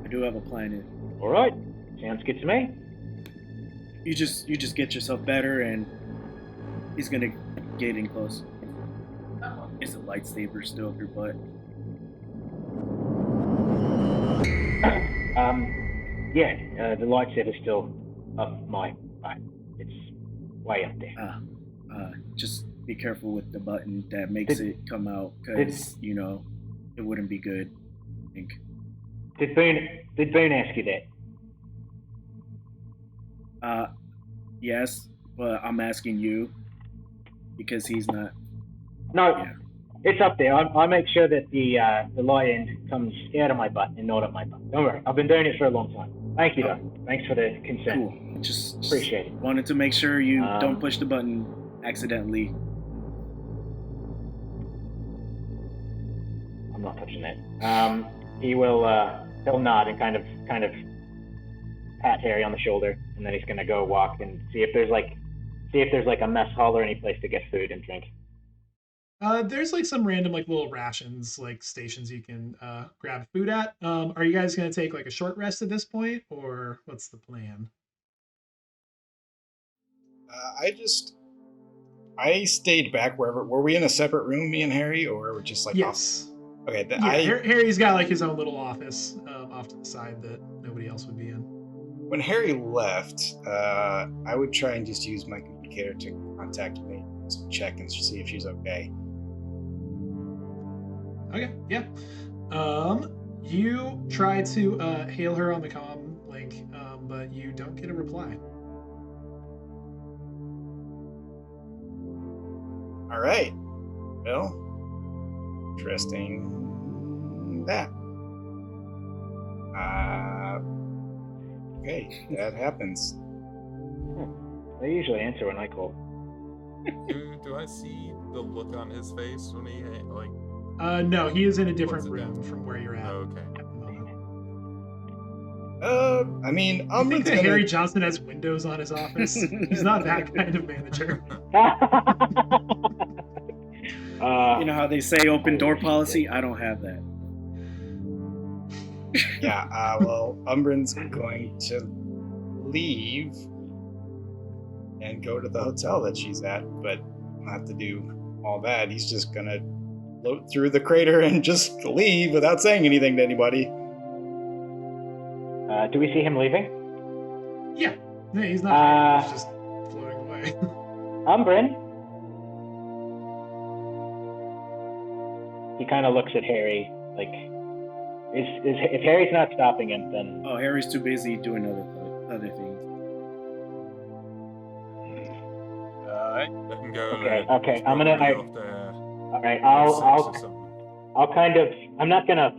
[SPEAKER 7] I do have a plan.
[SPEAKER 4] All right. Sounds good to me.
[SPEAKER 7] You just get yourself better, and he's gonna get in close. It's a lightsaber still up your butt.
[SPEAKER 4] The lightsaber's still up my butt. It's way up there.
[SPEAKER 7] Just be careful with the button that makes it come out, because it wouldn't be good. I think.
[SPEAKER 4] Did Boone ask you that?
[SPEAKER 7] Yes, but I'm asking you because he's not.
[SPEAKER 4] No,
[SPEAKER 7] yeah.
[SPEAKER 4] It's up there. I make sure that the light end comes out of my butt and not up my butt. Don't worry, I've been doing it for a long time. Thank you, though. Thanks for the consent.
[SPEAKER 7] Cool. Just
[SPEAKER 4] appreciate it.
[SPEAKER 7] Wanted to make sure you don't push the button accidentally.
[SPEAKER 4] I'm not touching that. he will he'll nod and kind of pat Harry on the shoulder, and then he's gonna go walk and see if there's like a mess hall or any place to get food and drink.
[SPEAKER 1] There's like some random like little rations like stations you can grab food at. Are you guys gonna take like a short rest at this point, or what's the plan?
[SPEAKER 3] I stayed back wherever. Were we in a separate room, me and Harry, or were we just like
[SPEAKER 1] Yes.
[SPEAKER 3] off? Okay.
[SPEAKER 1] Harry's got like his own little office off to the side that nobody else would be in.
[SPEAKER 3] When Harry left, I would try and just use my communicator to contact me, just check and see if she's okay.
[SPEAKER 1] Okay, yeah. You try to hail her on the comm link, but you don't get a reply.
[SPEAKER 3] All right. Well, interesting that. Okay, that happens.
[SPEAKER 4] They usually answer when I call.
[SPEAKER 6] Do I see the look on his face when he like?
[SPEAKER 1] No, he is in a different
[SPEAKER 6] What's it
[SPEAKER 1] room from where you're at.
[SPEAKER 6] Okay.
[SPEAKER 1] At the moment.
[SPEAKER 3] I mean,
[SPEAKER 1] I think that Harry Johnson has windows on his office. He's not that kind of manager.
[SPEAKER 7] You know how they say open door policy? I don't have that.
[SPEAKER 3] Yeah, well, Umbrin's going to leave and go to the hotel that she's at, but not to do all that. He's just gonna float through the crater and just leave without saying anything to anybody.
[SPEAKER 4] Do we see him leaving?
[SPEAKER 1] Yeah. No, he's not. He's just floating away.
[SPEAKER 4] Umbrin. He kind of looks at Harry like, if Harry's not stopping him, then.
[SPEAKER 7] Oh, Harry's too busy doing other things.
[SPEAKER 6] Let him go.
[SPEAKER 4] Okay. I'm gonna. All right. I'll kind of. I'm not gonna.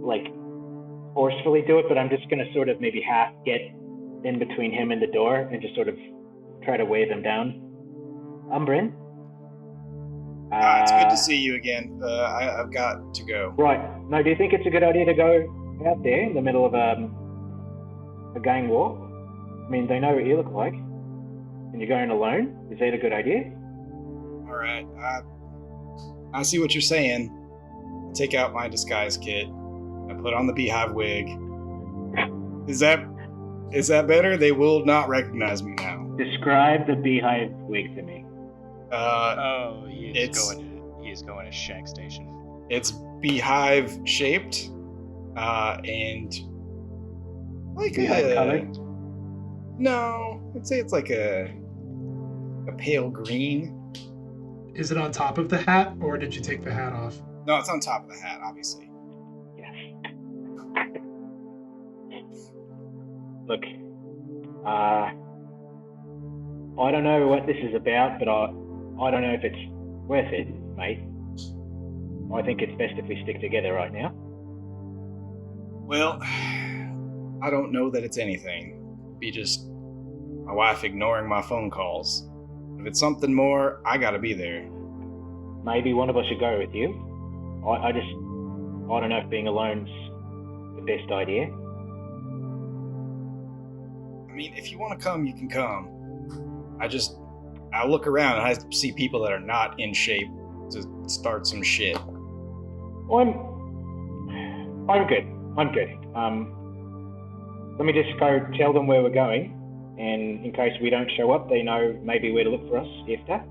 [SPEAKER 4] Like forcefully do it, but I'm just gonna sort of maybe half get in between him and the door and just sort of try to wave him down. Umbrin.
[SPEAKER 3] It's good to see you again. I've got to go.
[SPEAKER 4] Right. Now, do you think it's a good idea to go out there in the middle of a gang war? I mean, they know what you look like. And you're going alone? Is that a good idea?
[SPEAKER 3] All right. I see what you're saying. I take out my disguise kit. I put on the beehive wig. Is that better? They will not recognize me now.
[SPEAKER 4] Describe the beehive wig to me.
[SPEAKER 5] He is going to Shank Station.
[SPEAKER 3] It's beehive shaped, and like
[SPEAKER 4] beehive colored?
[SPEAKER 3] No, I'd say it's like a pale green.
[SPEAKER 1] Is it on top of the hat, or did you take the hat off?
[SPEAKER 3] No, it's on top of the hat, obviously.
[SPEAKER 4] Yes. Look, I don't know what this is about, but I don't know if it's worth it, mate. I think it's best if we stick together right now.
[SPEAKER 3] Well, I don't know that it's anything. It'd be just my wife ignoring my phone calls. If it's something more, I gotta be there.
[SPEAKER 4] Maybe one of us should go with you. I don't know if being alone's the best idea.
[SPEAKER 3] I mean, if you want to come, you can come. I'll look around and I see people that are not in shape to start some shit.
[SPEAKER 4] I'm good. Let me just go tell them where we're going, and in case we don't show up, they know maybe where to look for us after.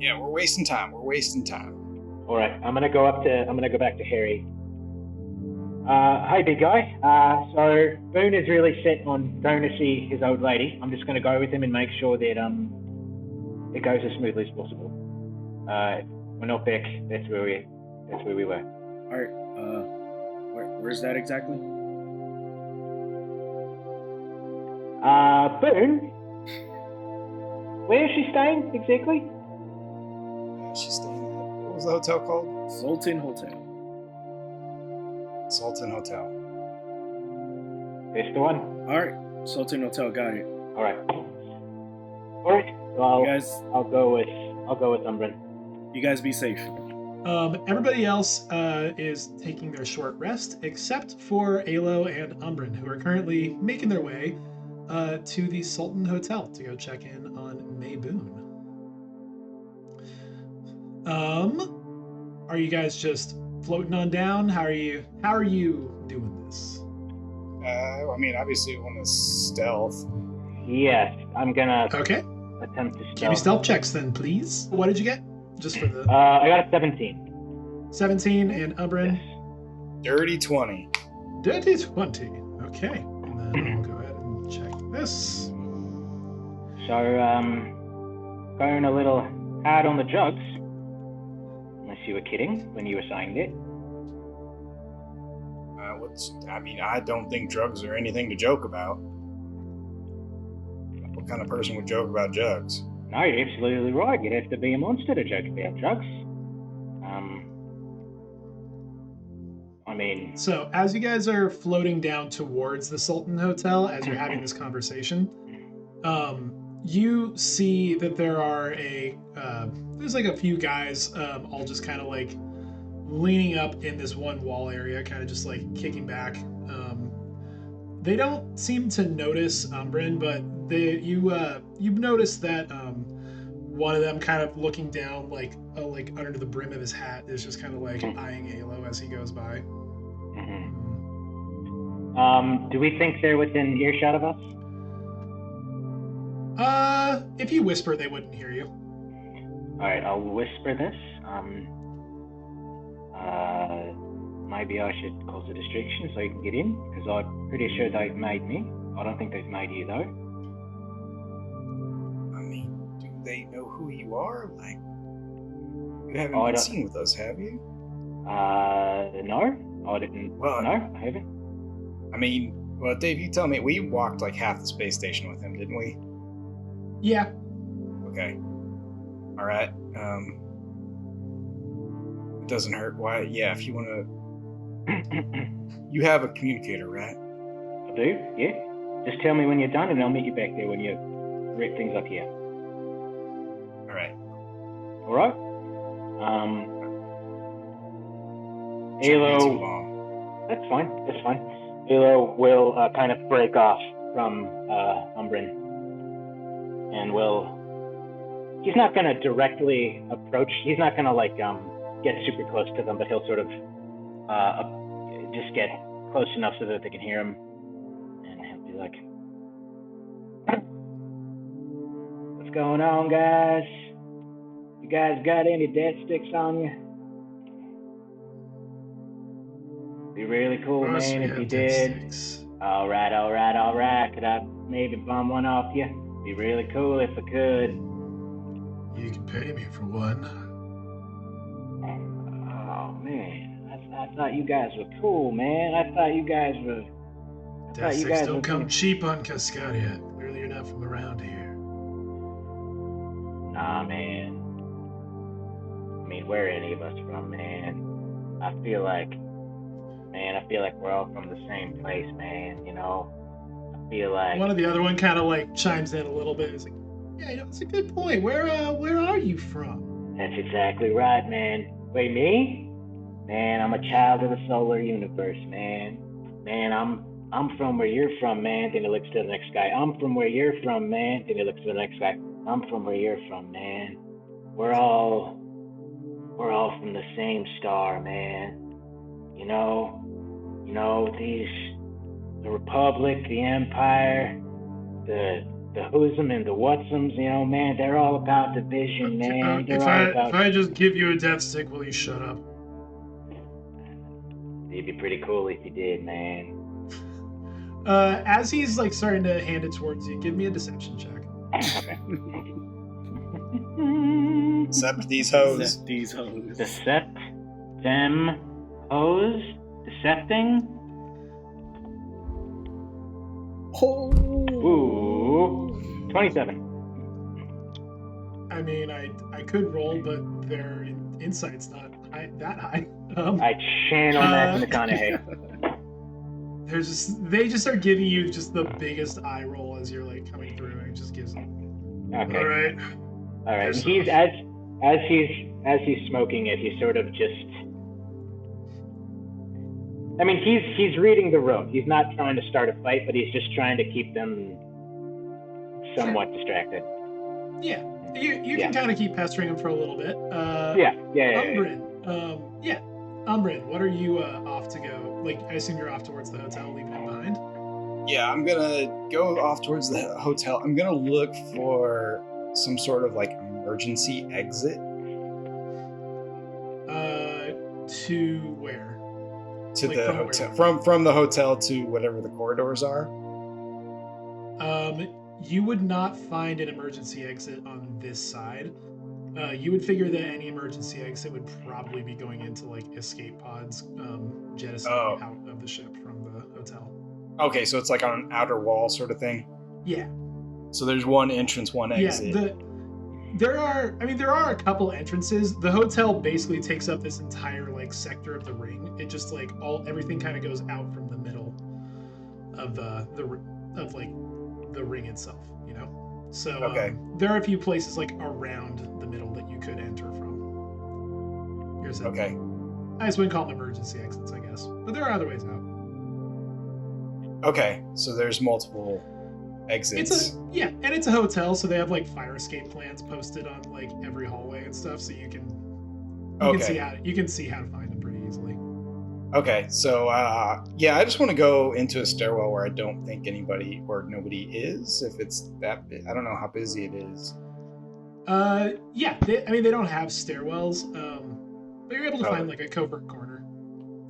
[SPEAKER 3] Yeah, we're wasting time.
[SPEAKER 4] All right, I'm gonna go back to Harry. Hey, big guy. So Boone is really set on going to see his old lady. I'm just gonna go with him and make sure that it goes as smoothly as possible. We're not back. That's where we were.
[SPEAKER 7] All right. Where's that exactly?
[SPEAKER 4] Boone. Where is she staying exactly?
[SPEAKER 3] She's staying at, what was the hotel called?
[SPEAKER 7] Sultan Hotel.
[SPEAKER 3] Sultan Hotel.
[SPEAKER 4] That's the one.
[SPEAKER 7] All right. Sultan Hotel. Got it.
[SPEAKER 4] All right. Well,
[SPEAKER 7] You guys,
[SPEAKER 4] I'll go with Umbrin.
[SPEAKER 7] you guys be safe.
[SPEAKER 1] Everybody else is taking their short rest, except for Alo and Umbrin, who are currently making their way to the Sultan Hotel to go check in on Mayboon. Are you guys just floating on down? How are you doing this?
[SPEAKER 3] I mean, obviously, we want to stealth.
[SPEAKER 4] Yes, I'm gonna
[SPEAKER 1] Okay.
[SPEAKER 4] attempt to
[SPEAKER 1] Give me
[SPEAKER 4] stealth.
[SPEAKER 1] stealth checks then, please. What did you get? Just for the
[SPEAKER 4] I got a 17.
[SPEAKER 1] 17 and Umbrin.
[SPEAKER 3] Dirty 20.
[SPEAKER 1] Dirty 20. Okay. And then I'll go ahead and check this.
[SPEAKER 4] So, going a little hard on the drugs. Unless you were kidding when you assigned it.
[SPEAKER 3] I don't think drugs are anything to joke about. What kind of person would joke about drugs?
[SPEAKER 4] No, you're absolutely right. You'd have to be a monster to joke about drugs. I mean...
[SPEAKER 1] So, as you guys are floating down towards the Sultan Hotel, as you're having this conversation, you see that there are there's like a few guys all just kind of like leaning up in this one wall area, kind of just like kicking back. They don't seem to notice Umbrin, but you've noticed that one of them kind of looking down like under the brim of his hat is just kind of like eyeing Alo as he goes by.
[SPEAKER 4] Do we think they're within earshot of us?
[SPEAKER 1] If you whisper, they wouldn't hear you.
[SPEAKER 4] Alright, I'll whisper this. Maybe I should cause a distraction so you can get in, because I'm pretty sure they've made me. I don't think they've made you, though.
[SPEAKER 3] I mean, do they know who you are? Like, you haven't been seen with us, have you?
[SPEAKER 4] No. I didn't.
[SPEAKER 3] Well,
[SPEAKER 4] no, I haven't.
[SPEAKER 3] I mean, well, Dave, you tell me. We walked like half the space station with him, didn't we?
[SPEAKER 1] Yeah.
[SPEAKER 3] Okay. All right. It doesn't hurt. Why? Yeah, if you want to... You have a communicator, right?
[SPEAKER 4] I do, yeah. Just tell me when you're done and I'll meet you back there when you wrap things up here.
[SPEAKER 3] All right.
[SPEAKER 4] All right? Alo... That's fine. Alo will kind of break off from Umbrin. And will... He's not going to directly approach... He's not going to, like, get super close to them, but he'll sort of just get close enough so that they can hear him. And he'll be like... What's going on, guys? You guys got any death sticks on you? Be really cool, man, if you did. All right. Could I maybe bum one off you? Be really cool if I could.
[SPEAKER 1] You can pay me for one.
[SPEAKER 4] Oh, man. I thought you guys were cool, man. I thought you guys were...
[SPEAKER 1] Death sticks don't come cheap on Cascadia. Clearly you're not from around here.
[SPEAKER 4] Nah, man. I mean, where are any of us from, man? I feel like we're all from the same place, man, you know? I feel like...
[SPEAKER 1] One of the other one kind of like chimes in a little bit. It's like, yeah, you know, it's a good point. Where are you from?
[SPEAKER 4] That's exactly right, man. Wait, me? Man, I'm a child of the solar universe, man. Man, I'm from where you're from, man. Then he looks to the next guy. I'm from where you're from, man. Then he looks to the next guy. I'm from where you're from, man. We're all from the same star, man. You know, the Republic, the Empire, the who's'em and the what's'ems, you know, man, they're all about division, man.
[SPEAKER 1] If I just give you a death stick, will you shut up?
[SPEAKER 4] It'd be pretty cool if you did, man.
[SPEAKER 1] As he's like starting to hand it towards you, give me a deception check.
[SPEAKER 4] Okay.
[SPEAKER 3] Decept these hoes.
[SPEAKER 4] Decept them hoes? Decepting?
[SPEAKER 7] Oh.
[SPEAKER 4] Ooh. 27.
[SPEAKER 1] I mean, I could roll, but their insight's not that high.
[SPEAKER 4] I channel Matthew McConaughey.
[SPEAKER 1] They just start giving you just the biggest eye roll as you're like coming through, and it just gives them.
[SPEAKER 4] Okay.
[SPEAKER 1] All right.
[SPEAKER 4] And he's as As he's smoking it, he's sort of just. I mean, he's reading the room. He's not trying to start a fight, but he's just trying to keep them somewhat distracted.
[SPEAKER 1] Yeah, you can kind of keep pestering him for a little bit.
[SPEAKER 4] Yeah.
[SPEAKER 1] Umbrin, Umbrin, what are you off to go? Like, I assume you're off towards the hotel, leaving him behind?
[SPEAKER 3] Yeah, I'm gonna go off towards the hotel. I'm gonna look for some sort of like emergency exit.
[SPEAKER 1] To where?
[SPEAKER 3] To
[SPEAKER 1] Like,
[SPEAKER 3] the
[SPEAKER 1] from
[SPEAKER 3] hotel.
[SPEAKER 1] where?
[SPEAKER 3] From the hotel to whatever the corridors are.
[SPEAKER 1] You would not find an emergency exit on this side. You would figure that any emergency exit would probably be going into like escape pods, jettisoning out of the ship from the hotel.
[SPEAKER 3] Okay, so it's like on an outer wall sort of thing.
[SPEAKER 1] Yeah.
[SPEAKER 3] So there's one entrance, one exit.
[SPEAKER 1] Yeah. There are a couple entrances. The hotel basically takes up this entire like sector of the ring. It just like everything kind of goes out from the middle of the ring itself, you know. So there are a few places like around the middle that you could enter from.
[SPEAKER 3] Okay.
[SPEAKER 1] I just wouldn't call them emergency exits, I guess, but there are other ways out.
[SPEAKER 3] Okay, so there's multiple exits.
[SPEAKER 1] It's a hotel, so they have like fire escape plans posted on like every hallway and stuff, so you can see how to find them pretty easily.
[SPEAKER 3] Okay, so I just want to go into a stairwell where I don't think anybody or nobody is. If it's that, I don't know how busy it is.
[SPEAKER 1] They don't have stairwells, but you're able to find like a covert corner.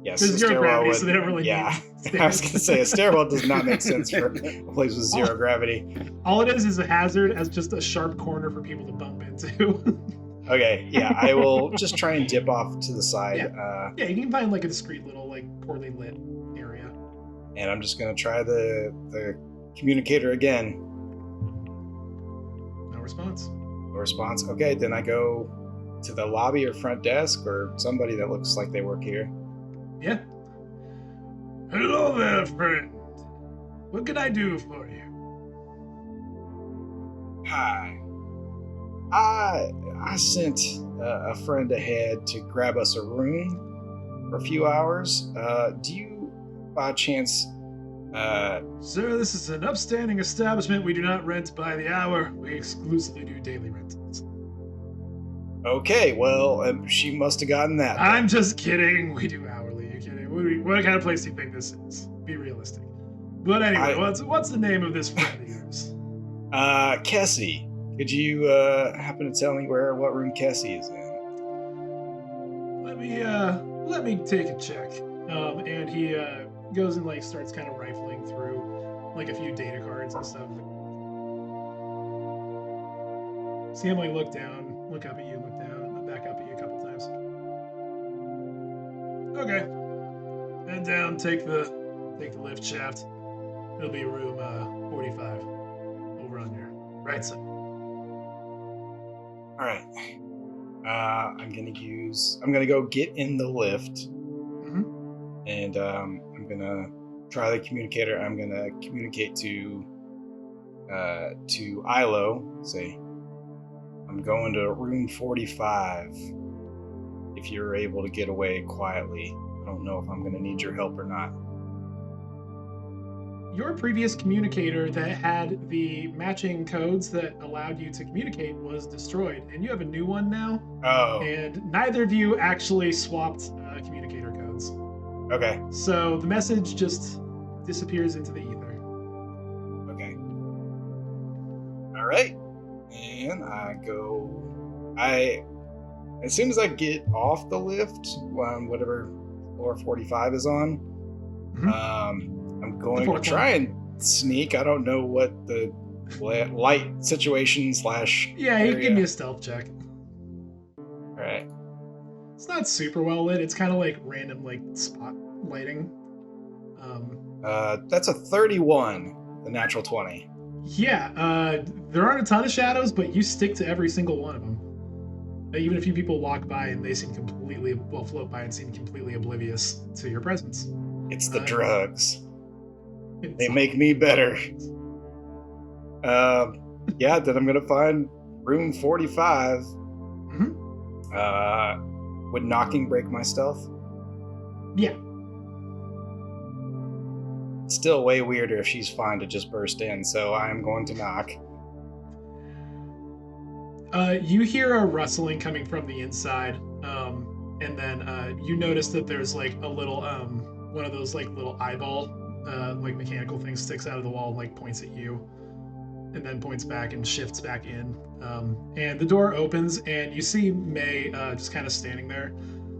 [SPEAKER 3] Yes,
[SPEAKER 1] there's zero gravity, so they don't really need
[SPEAKER 3] I was going to say, a stairwell does not make sense for a place with zero gravity.
[SPEAKER 1] All it is a hazard as just a sharp corner for people to bump into.
[SPEAKER 3] Okay, yeah, I will just try and dip off to the side.
[SPEAKER 1] Yeah, you can find like a discreet little, like, poorly lit area.
[SPEAKER 3] And I'm just going to try the communicator again.
[SPEAKER 1] No response.
[SPEAKER 3] No response. Okay, then I go to the lobby or front desk or somebody that looks like they work here.
[SPEAKER 1] Yeah. Hello there, friend. What can I do for you?
[SPEAKER 3] Hi. I sent a friend ahead to grab us a room for a few hours. Do you, by chance...
[SPEAKER 1] Sir, this is an upstanding establishment. We do not rent by the hour. We exclusively do daily rentals.
[SPEAKER 3] Okay, well, she must have gotten that.
[SPEAKER 1] I'm just kidding. We do hourly. You're kidding. What kind of place do you think this is? Be realistic. But anyway, what's the name of this friend of yours?
[SPEAKER 3] Kessie. Could you happen to tell me what room Kessie is in?
[SPEAKER 1] Let me take a check. And he goes and like starts kind of rifling through like a few data cards and stuff. See him like look down, look up at you, look down, and back up at you a couple times. Okay. Head down, take the lift shaft. It'll be room 45 over on your right side.
[SPEAKER 3] All right. I'm gonna go get in the lift, and I'm gonna try the communicator. I'm gonna communicate to Ilo. Say, I'm going to room 45. If you're able to get away quietly, I don't know if I'm gonna need your help or not.
[SPEAKER 1] Your previous communicator that had the matching codes that allowed you to communicate was destroyed, and you have a new one now.
[SPEAKER 3] Oh.
[SPEAKER 1] And neither of you actually swapped communicator codes.
[SPEAKER 3] Okay.
[SPEAKER 1] So the message just disappears into the ether.
[SPEAKER 3] Okay. All right. And as soon as I get off the lift, whatever floor 45 is on, I'm going to try and sneak. I don't know what the light situation /
[SPEAKER 1] Yeah, you can give me a stealth check.
[SPEAKER 3] All right.
[SPEAKER 1] It's not super well lit. It's kind of like random like spot lighting.
[SPEAKER 3] That's a 31, the natural 20.
[SPEAKER 1] Yeah, there aren't a ton of shadows, but you stick to every single one of them. Even a few people walk by and they seem float by and seem completely oblivious to your presence.
[SPEAKER 3] It's the drugs. They make me better. Then I'm gonna find room 45. Would knocking break my stealth?
[SPEAKER 1] Yeah.
[SPEAKER 3] It's still way weirder if she's fine to just burst in, so I'm going to knock.
[SPEAKER 1] You hear a rustling coming from the inside, and then you notice that there's like a little one of those like little eyeball like mechanical things sticks out of the wall and like points at you, and then points back and shifts back in. And the door opens and you see May just kind of standing there.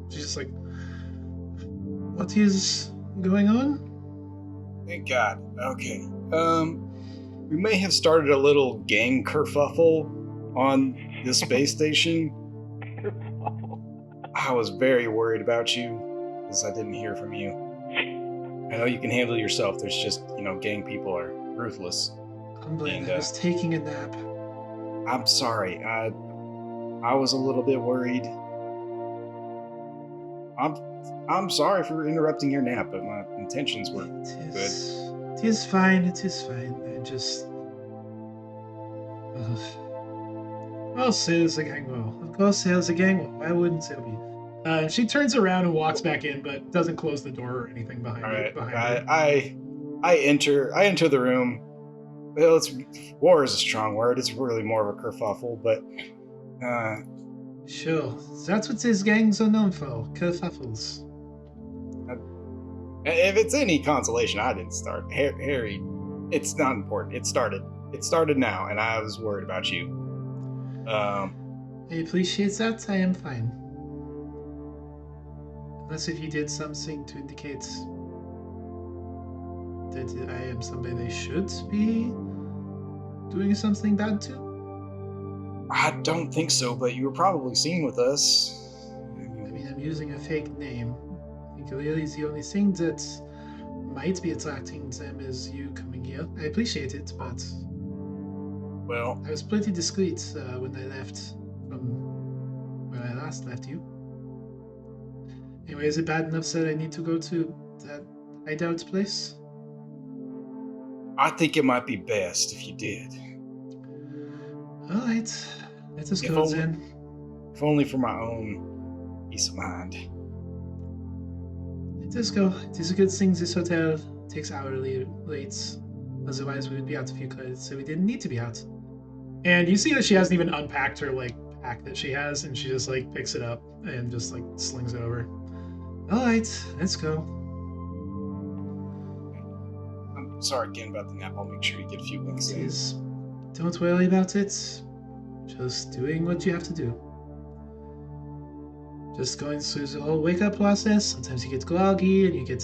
[SPEAKER 1] She's just like, "What is going on?"
[SPEAKER 3] Thank God. Okay. We may have started a little gang kerfuffle on the space station. I was very worried about you because I didn't hear from you. I know you can handle yourself. There's just, gang people are ruthless.
[SPEAKER 1] I'm glad I was taking a nap.
[SPEAKER 3] I'm sorry. I was a little bit worried. I'm sorry for interrupting your nap, but my intentions were good.
[SPEAKER 1] It is fine. It is fine. I just. Well, sails a gang well. Of course, sails a gang well. Why wouldn't it be? She turns around and walks back in, but doesn't close the door or anything behind her.
[SPEAKER 3] I enter the room. Well, war is a strong word. It's really more of a kerfuffle, but
[SPEAKER 1] sure, that's what these gangs are known for, kerfuffles.
[SPEAKER 3] If it's any consolation, I didn't start. Harry, it's not important. It started. It started now, and I was worried about you.
[SPEAKER 1] I appreciate that. I am fine. Unless if you did something to indicate that I am somebody they should be doing something bad to?
[SPEAKER 3] I don't think so, but you were probably seen with us.
[SPEAKER 1] I mean, I'm using a fake name. I think really the only thing that might be attracting them is you coming here. I appreciate it, but
[SPEAKER 3] well,
[SPEAKER 1] I was pretty discreet when I left from where I last left you. Anyway, is it bad enough that I need to go to that hideout place?
[SPEAKER 3] I think it might be best if you did.
[SPEAKER 1] All right, let us go then.
[SPEAKER 3] If only for my own peace of mind.
[SPEAKER 1] Let us go. It is a good thing this hotel takes hourly rates. Otherwise, we would be out a few credits, so we didn't need to be out. And you see that she hasn't even unpacked her like pack that she has, and she just like picks it up and just like slings it over. All right, let's go.
[SPEAKER 3] I'm sorry again about the nap. I'll make sure you get a few winks in.
[SPEAKER 1] Don't worry about it. Just doing what you have to do. Just going through the whole wake-up process. Sometimes you get groggy and you get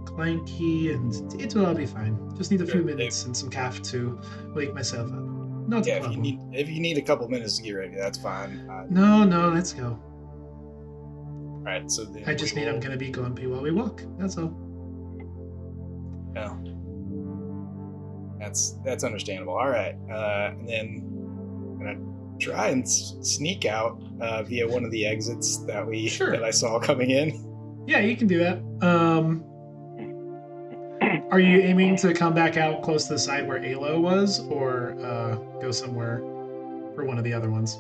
[SPEAKER 1] clanky, and it will all be fine. Just need a few minutes and some caff to wake myself up. Not a problem.
[SPEAKER 3] If you need a couple minutes to get ready, that's fine.
[SPEAKER 1] No, let's go.
[SPEAKER 3] All right, so then
[SPEAKER 1] I just mean I'm gonna be grumpy while we walk. That's all.
[SPEAKER 3] No, that's understandable. All right, and then I'm gonna try and sneak out via one of the exits that I saw coming in.
[SPEAKER 1] Yeah, you can do that. Are you aiming to come back out close to the side where Alo was, or go somewhere for one of the other ones?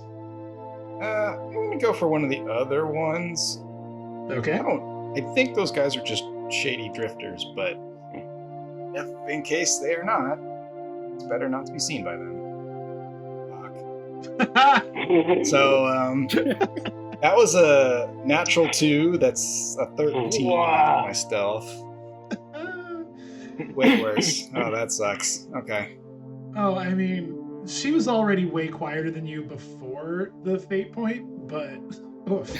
[SPEAKER 3] I'm gonna go for one of the other ones.
[SPEAKER 1] Okay.
[SPEAKER 3] I think those guys are just shady drifters, but if in case they are not, it's better not to be seen by them. Fuck. So that was a natural 2. That's a 13 on my stealth. Way worse. Oh, that sucks. Okay.
[SPEAKER 1] Oh, I mean, she was already way quieter than you before the fate point, but oof.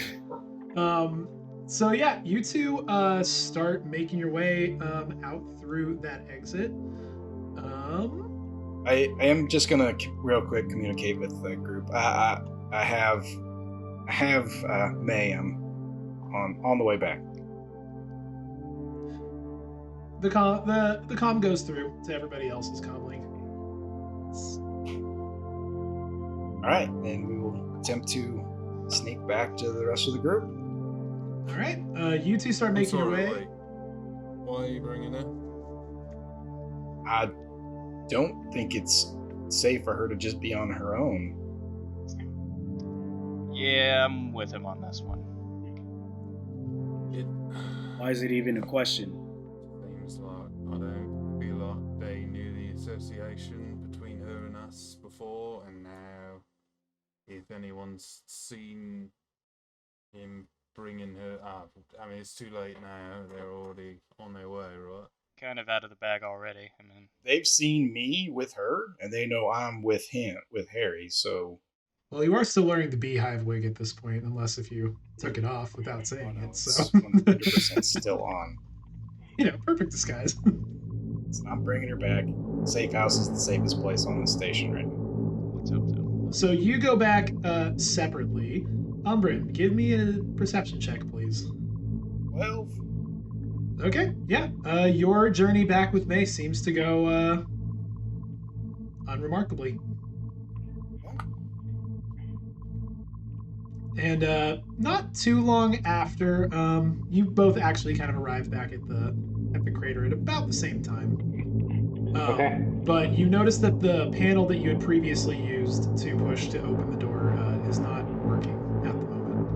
[SPEAKER 1] So yeah, you two start making your way out through that exit.
[SPEAKER 3] I am just gonna real quick communicate with the group. I have May. I'm on the way back.
[SPEAKER 1] The comm goes through to everybody else's comm link.
[SPEAKER 3] All right, then we will attempt to sneak back to the rest of the group.
[SPEAKER 1] All right, you two start making your way.
[SPEAKER 6] Why are you bringing it?
[SPEAKER 3] I don't think it's safe for her to just be on her own.
[SPEAKER 5] Yeah, I'm with him on this one.
[SPEAKER 6] It
[SPEAKER 7] Why is it even a question?
[SPEAKER 6] seems like I don't feel like they knew the association between her and us before, and now, if anyone's seen him bringing her up, I mean, it's too late now. They're already on their way, right?
[SPEAKER 5] Kind of out of the bag already. I mean,
[SPEAKER 3] They've seen me with her, and they know I'm with him, with Harry, so...
[SPEAKER 1] Well, you are still wearing the beehive wig at this point, unless if you took it off without
[SPEAKER 3] Oh,
[SPEAKER 1] saying
[SPEAKER 3] no,
[SPEAKER 1] it.
[SPEAKER 3] it's
[SPEAKER 1] So,
[SPEAKER 3] 100% still on.
[SPEAKER 1] perfect disguise.
[SPEAKER 3] So I'm bringing her back. Safe house is the safest place on the station right now.
[SPEAKER 5] let's hope so.
[SPEAKER 1] So you go back separately. Umbrin, give me a perception check, please.
[SPEAKER 3] 12?
[SPEAKER 1] Okay, yeah. Your journey back with May seems to go unremarkably. And not too long after, you both actually kind of arrived back at the crater at about the same time.
[SPEAKER 4] Okay.
[SPEAKER 1] But you notice that the panel that you had previously used to push to open the door is not working at the moment.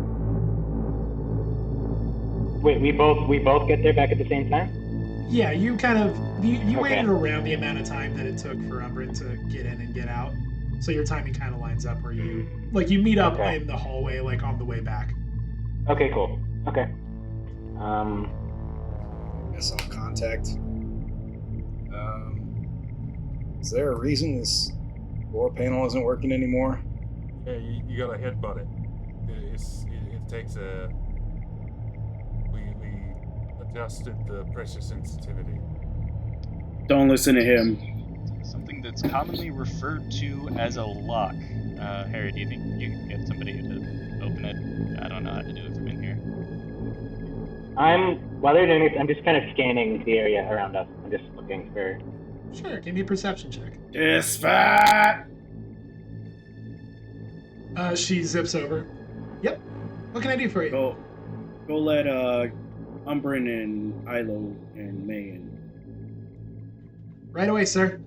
[SPEAKER 4] Wait, we both get there back at the same time?
[SPEAKER 1] Yeah, you kind of you
[SPEAKER 4] Okay.
[SPEAKER 1] waited around the amount of time that it took for Umbrin to get in and get out. So your timing kind of lines up where you meet up
[SPEAKER 4] Okay.
[SPEAKER 1] in the hallway like on the way back.
[SPEAKER 4] Okay, cool. Okay.
[SPEAKER 3] Guess I'll contact. Is there a reason this door panel isn't working anymore?
[SPEAKER 6] Yeah, you gotta headbutt it. It takes a. We adjusted the pressure sensitivity.
[SPEAKER 7] Don't listen to him.
[SPEAKER 5] Something that's commonly referred to as a lock. Harry, do you think you can get somebody to open it? I don't know how to do it from in here.
[SPEAKER 4] While they're doing this, I'm just kind of scanning the area around us. I'm just looking for.
[SPEAKER 1] Sure, give me a perception check.
[SPEAKER 7] Dispatch!
[SPEAKER 1] She zips over. Yep. What can I do for you?
[SPEAKER 7] Go let Umbrin and Ilo and May in.
[SPEAKER 1] Right away, sir.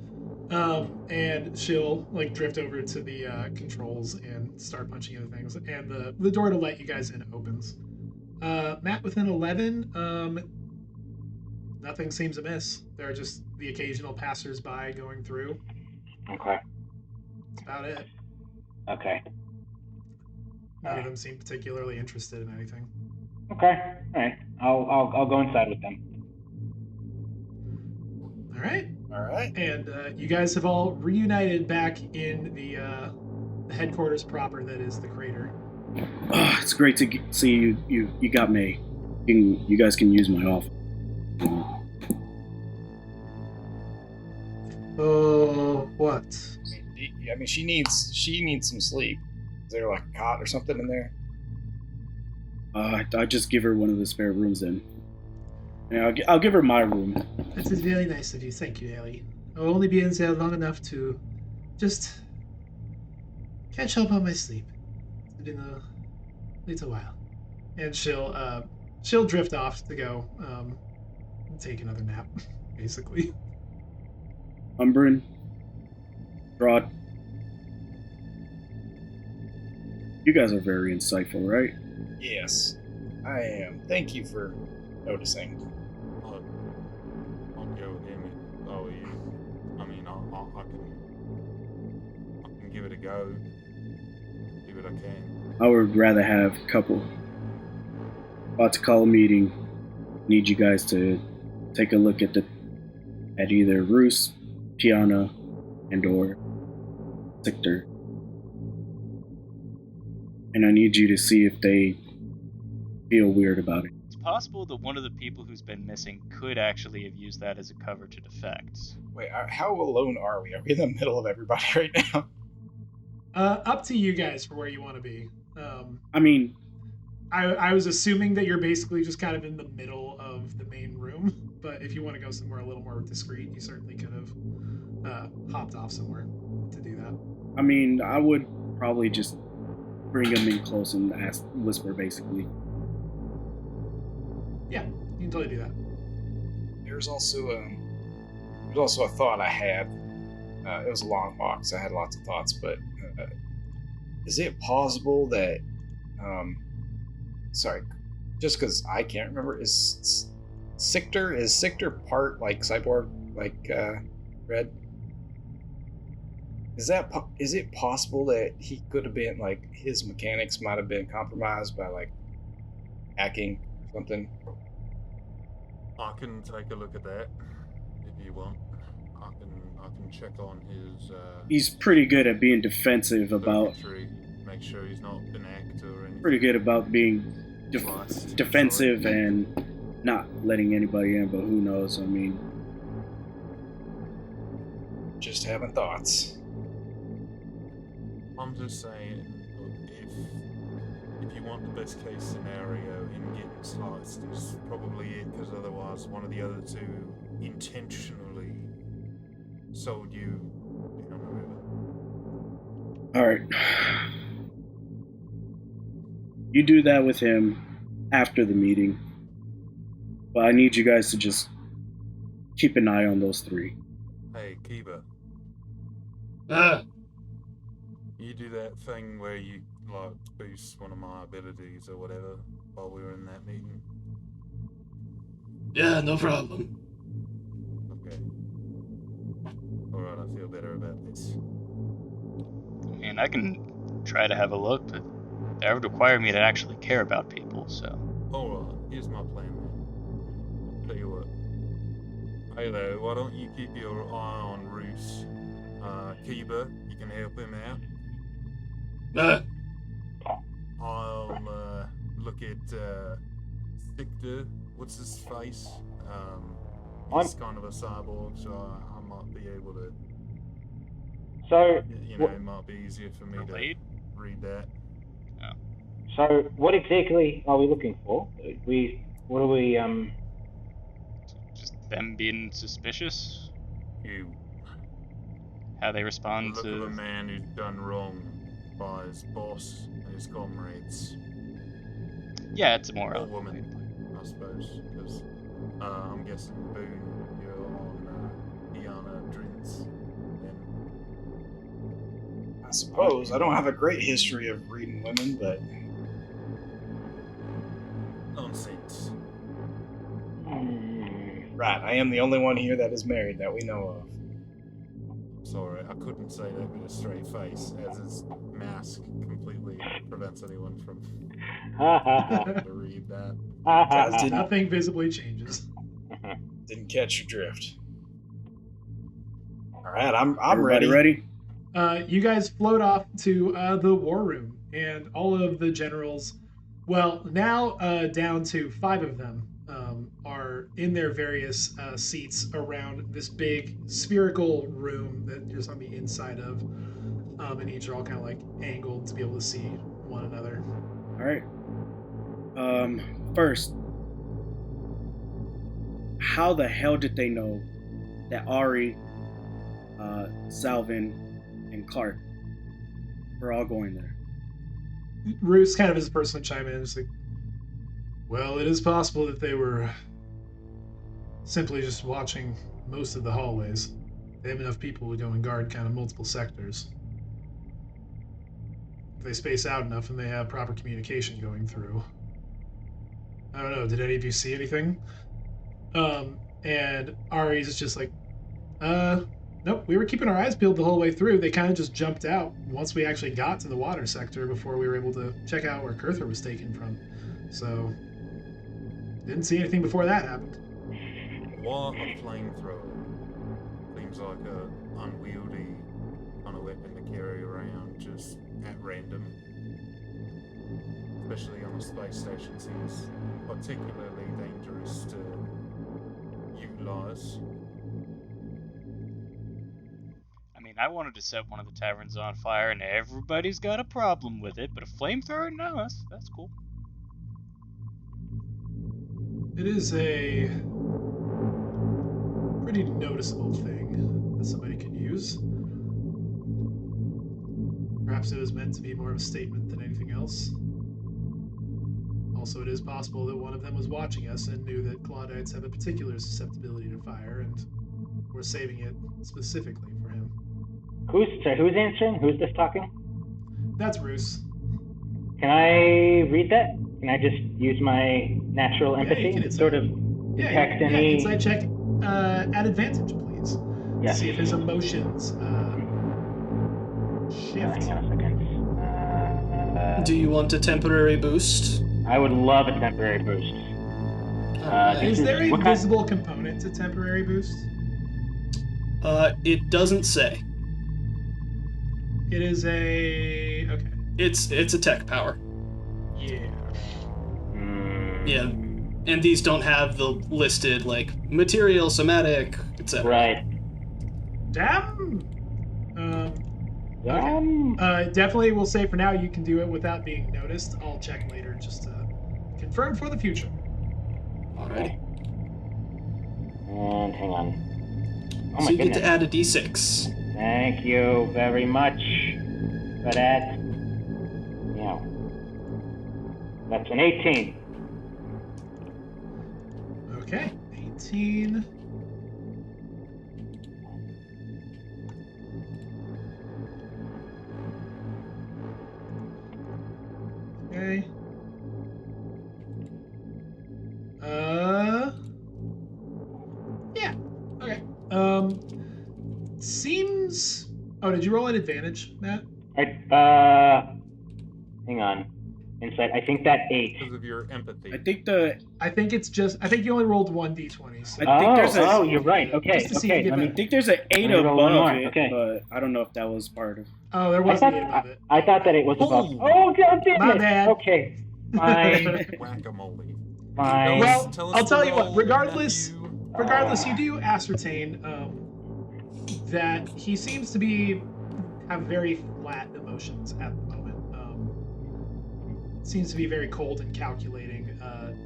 [SPEAKER 1] And she'll drift over to the controls and start punching into things. And the door to let you guys in opens. Matt, within 11, nothing seems amiss. There are just the occasional passers-by going through.
[SPEAKER 4] Okay.
[SPEAKER 1] That's about it.
[SPEAKER 4] Okay.
[SPEAKER 1] None of them seem particularly interested in anything.
[SPEAKER 4] Okay. All right. I'll go inside with them.
[SPEAKER 1] All right.
[SPEAKER 3] All right.
[SPEAKER 1] And you guys have all reunited back in the headquarters proper that is the crater.
[SPEAKER 7] It's great to see you. You got May. You guys can use my office.
[SPEAKER 1] Oh, what?
[SPEAKER 3] I mean, she needs some sleep. Is there like a cot or something in there?
[SPEAKER 7] I just give her one of the spare rooms then. Yeah, I'll give her my room.
[SPEAKER 1] That is very nice of you. Thank you, Ellie. I'll only be in there long enough to just catch up on my sleep. It's been a little while. And she'll drift off to go take another nap, basically.
[SPEAKER 7] Umbrin, Drod, you guys are very insightful, right?
[SPEAKER 3] Yes, I am. Thank you for noticing.
[SPEAKER 6] I'll go with him if I were you. I mean, I can give it a go. Give it a can.
[SPEAKER 7] I would rather have a couple. About to call a meeting. Need you guys to take a look at either Roos, Tiana, and/or Victor. And I need you to see if they feel weird about it.
[SPEAKER 5] It's possible that one of the people who's been missing could actually have used that as a cover to defect.
[SPEAKER 3] Wait, how alone are we? Are we in the middle of everybody right now?
[SPEAKER 1] Up to you guys for where you want to be.
[SPEAKER 7] I mean,
[SPEAKER 1] I was assuming that you're basically just kind of in the middle of the main room, but if you want to go somewhere a little more discreet, you certainly could have hopped off somewhere to do that.
[SPEAKER 7] I mean, I would probably just bring them in close and whisper, basically.
[SPEAKER 1] Yeah, you can totally do that.
[SPEAKER 3] There's also a thought I had. It was a long walk, so I had lots of thoughts. But is it possible that Sorry, just because I can't remember, is Sictor part like cyborg, like Red? Is it possible that he could have been like his mechanics might have been compromised by like hacking or something?
[SPEAKER 6] I can take a look at that if you want. I can check on his.
[SPEAKER 7] He's pretty good at being defensive about.
[SPEAKER 6] Circuitry, make sure he's not been hacked or anything.
[SPEAKER 7] Pretty good about being
[SPEAKER 6] Sliced,
[SPEAKER 7] defensive
[SPEAKER 6] sorry.
[SPEAKER 7] and not letting anybody in. But who knows? I mean,
[SPEAKER 3] Just having thoughts.
[SPEAKER 6] I'm just saying, look, if you want the best case scenario, him getting sliced is probably it, because otherwise one of the other two intentionally sold you down the river.
[SPEAKER 7] all right. You do that with him after the meeting, but I need you guys to just keep an eye on those three.
[SPEAKER 6] Hey, Kiba,
[SPEAKER 8] Uh,
[SPEAKER 6] you do that thing where you like boost one of my abilities or whatever while we were in that meeting?
[SPEAKER 8] yeah, no problem.
[SPEAKER 6] Okay. Alright, I feel better about this.
[SPEAKER 5] I mean, I can try to have a look, but that would require me to actually care about people, so.
[SPEAKER 6] Alright, here's my plan then. Tell you what. Halo, why don't you keep your eye on Roos? Kiba, you can help him out. I'll look at Sictor. What's his face? He's kind of a cyborg, so I might be able to.
[SPEAKER 4] So,
[SPEAKER 6] You know, it might be easier for me to
[SPEAKER 5] Relate?
[SPEAKER 6] read that.
[SPEAKER 4] so what exactly are we looking for? What are we,
[SPEAKER 5] Just them being suspicious?
[SPEAKER 6] You
[SPEAKER 5] How they respond
[SPEAKER 6] look of a
[SPEAKER 5] to.
[SPEAKER 6] man who's done wrong by his boss and his comrades.
[SPEAKER 5] Yeah, it's a
[SPEAKER 6] Or
[SPEAKER 5] moral.
[SPEAKER 6] woman, I suppose, because I'm guessing Boone, you're on Iana Drinks.
[SPEAKER 3] I suppose I don't have a great history of reading women, but
[SPEAKER 6] Nonsense.
[SPEAKER 3] right, I am the only one here that is married that we know of.
[SPEAKER 6] Sorry, I couldn't say that with a straight face, as his mask completely prevents anyone from to read that.
[SPEAKER 3] Guys didn't
[SPEAKER 1] Nothing visibly changes.
[SPEAKER 3] catch your drift. All right, I'm
[SPEAKER 7] Everybody
[SPEAKER 3] ready.
[SPEAKER 7] ready?
[SPEAKER 1] You guys float off to the war room, and all of the generals, well, now down to 5 of them, are in their various seats around this big spherical room that you're on the inside of, and each are all kind of like angled to be able to see one another.
[SPEAKER 7] All right. First, how the hell did they know that Ari, Salvin, and Clark were all going there?
[SPEAKER 1] Roos kind of is the person to chime in. It's like, well, it is possible that they were simply just watching most of the hallways. They have enough people to go and guard kind of multiple sectors. If they space out enough and they have proper communication going through. I don't know, did any of you see anything? And Ari's just like, nope, we were keeping our eyes peeled the whole way through. They kind of just jumped out once we actually got to the water sector before we were able to check out where Kurther was taken from. So, didn't see anything before that happened.
[SPEAKER 6] What a flamethrower. Seems like a unwieldy kind of weapon to carry around just at random. Especially on a space station seems particularly dangerous to utilize.
[SPEAKER 5] I mean, I wanted to set one of the taverns on fire, and everybody's got a problem with it, but a flamethrower? No, that's cool.
[SPEAKER 1] It is a pretty noticeable thing that somebody could use. Perhaps it was meant to be more of a statement than anything else. Also, it is possible that one of them was watching us and knew that Claudites have a particular susceptibility to fire, and we're saving it specifically for him.
[SPEAKER 4] Who's answering? Who's this talking?
[SPEAKER 1] That's Roos.
[SPEAKER 4] Can I read that? Can I just use my natural empathy
[SPEAKER 1] you can
[SPEAKER 4] to sort of detect any...
[SPEAKER 1] insight check at advantage, please.
[SPEAKER 4] Yes.
[SPEAKER 1] See if his emotions shift.
[SPEAKER 4] Hang on a second.
[SPEAKER 8] Do you want a temporary boost?
[SPEAKER 4] I would love a temporary boost.
[SPEAKER 1] Is there a visible component to temporary boost?
[SPEAKER 8] It doesn't say.
[SPEAKER 1] It is a... Okay.
[SPEAKER 8] It's a tech power.
[SPEAKER 1] Yeah.
[SPEAKER 8] Yeah. And these don't have the listed, like, material, somatic, etc.
[SPEAKER 4] Right.
[SPEAKER 1] Damn! Okay. Definitely we'll say for now you can do it without being noticed. I'll check later just to confirm for the future.
[SPEAKER 8] Alright.
[SPEAKER 4] And hang on. Oh
[SPEAKER 8] So
[SPEAKER 4] my
[SPEAKER 8] you
[SPEAKER 4] goodness.
[SPEAKER 8] get to add a d6.
[SPEAKER 4] Thank you very much for that. Yeah. That's an 18.
[SPEAKER 1] Okay. 18. Okay. Yeah. Okay. Seems... Oh, did you roll an advantage, Matt?
[SPEAKER 4] Hang on. Insight. I think that 8.
[SPEAKER 6] Because of your empathy.
[SPEAKER 7] I think
[SPEAKER 1] it's just... I think you only rolled 1d20. So.
[SPEAKER 7] I think there's a...
[SPEAKER 4] Oh, you're right. Okay,
[SPEAKER 1] Just to see if
[SPEAKER 4] okay.
[SPEAKER 1] you get
[SPEAKER 7] I
[SPEAKER 1] better.
[SPEAKER 7] think there's an 8
[SPEAKER 4] Let me roll one
[SPEAKER 7] above
[SPEAKER 4] more,
[SPEAKER 7] it,
[SPEAKER 4] okay.
[SPEAKER 7] but I don't know if that was part of...
[SPEAKER 1] Oh, there was an 8 above it.
[SPEAKER 4] I thought that it was above.
[SPEAKER 1] Oh.
[SPEAKER 4] Oh, god damn
[SPEAKER 1] My
[SPEAKER 4] it!
[SPEAKER 1] bad.
[SPEAKER 4] Okay. Fine.
[SPEAKER 6] Whack-a-mole.
[SPEAKER 4] Fine.
[SPEAKER 1] Well,
[SPEAKER 6] Tell us
[SPEAKER 1] I'll
[SPEAKER 6] the
[SPEAKER 1] tell you what,
[SPEAKER 6] roll,
[SPEAKER 1] regardless,
[SPEAKER 6] nephew.
[SPEAKER 1] you do ascertain that he seems to have very flat emotions at the moment. Seems to be very cold and calculating,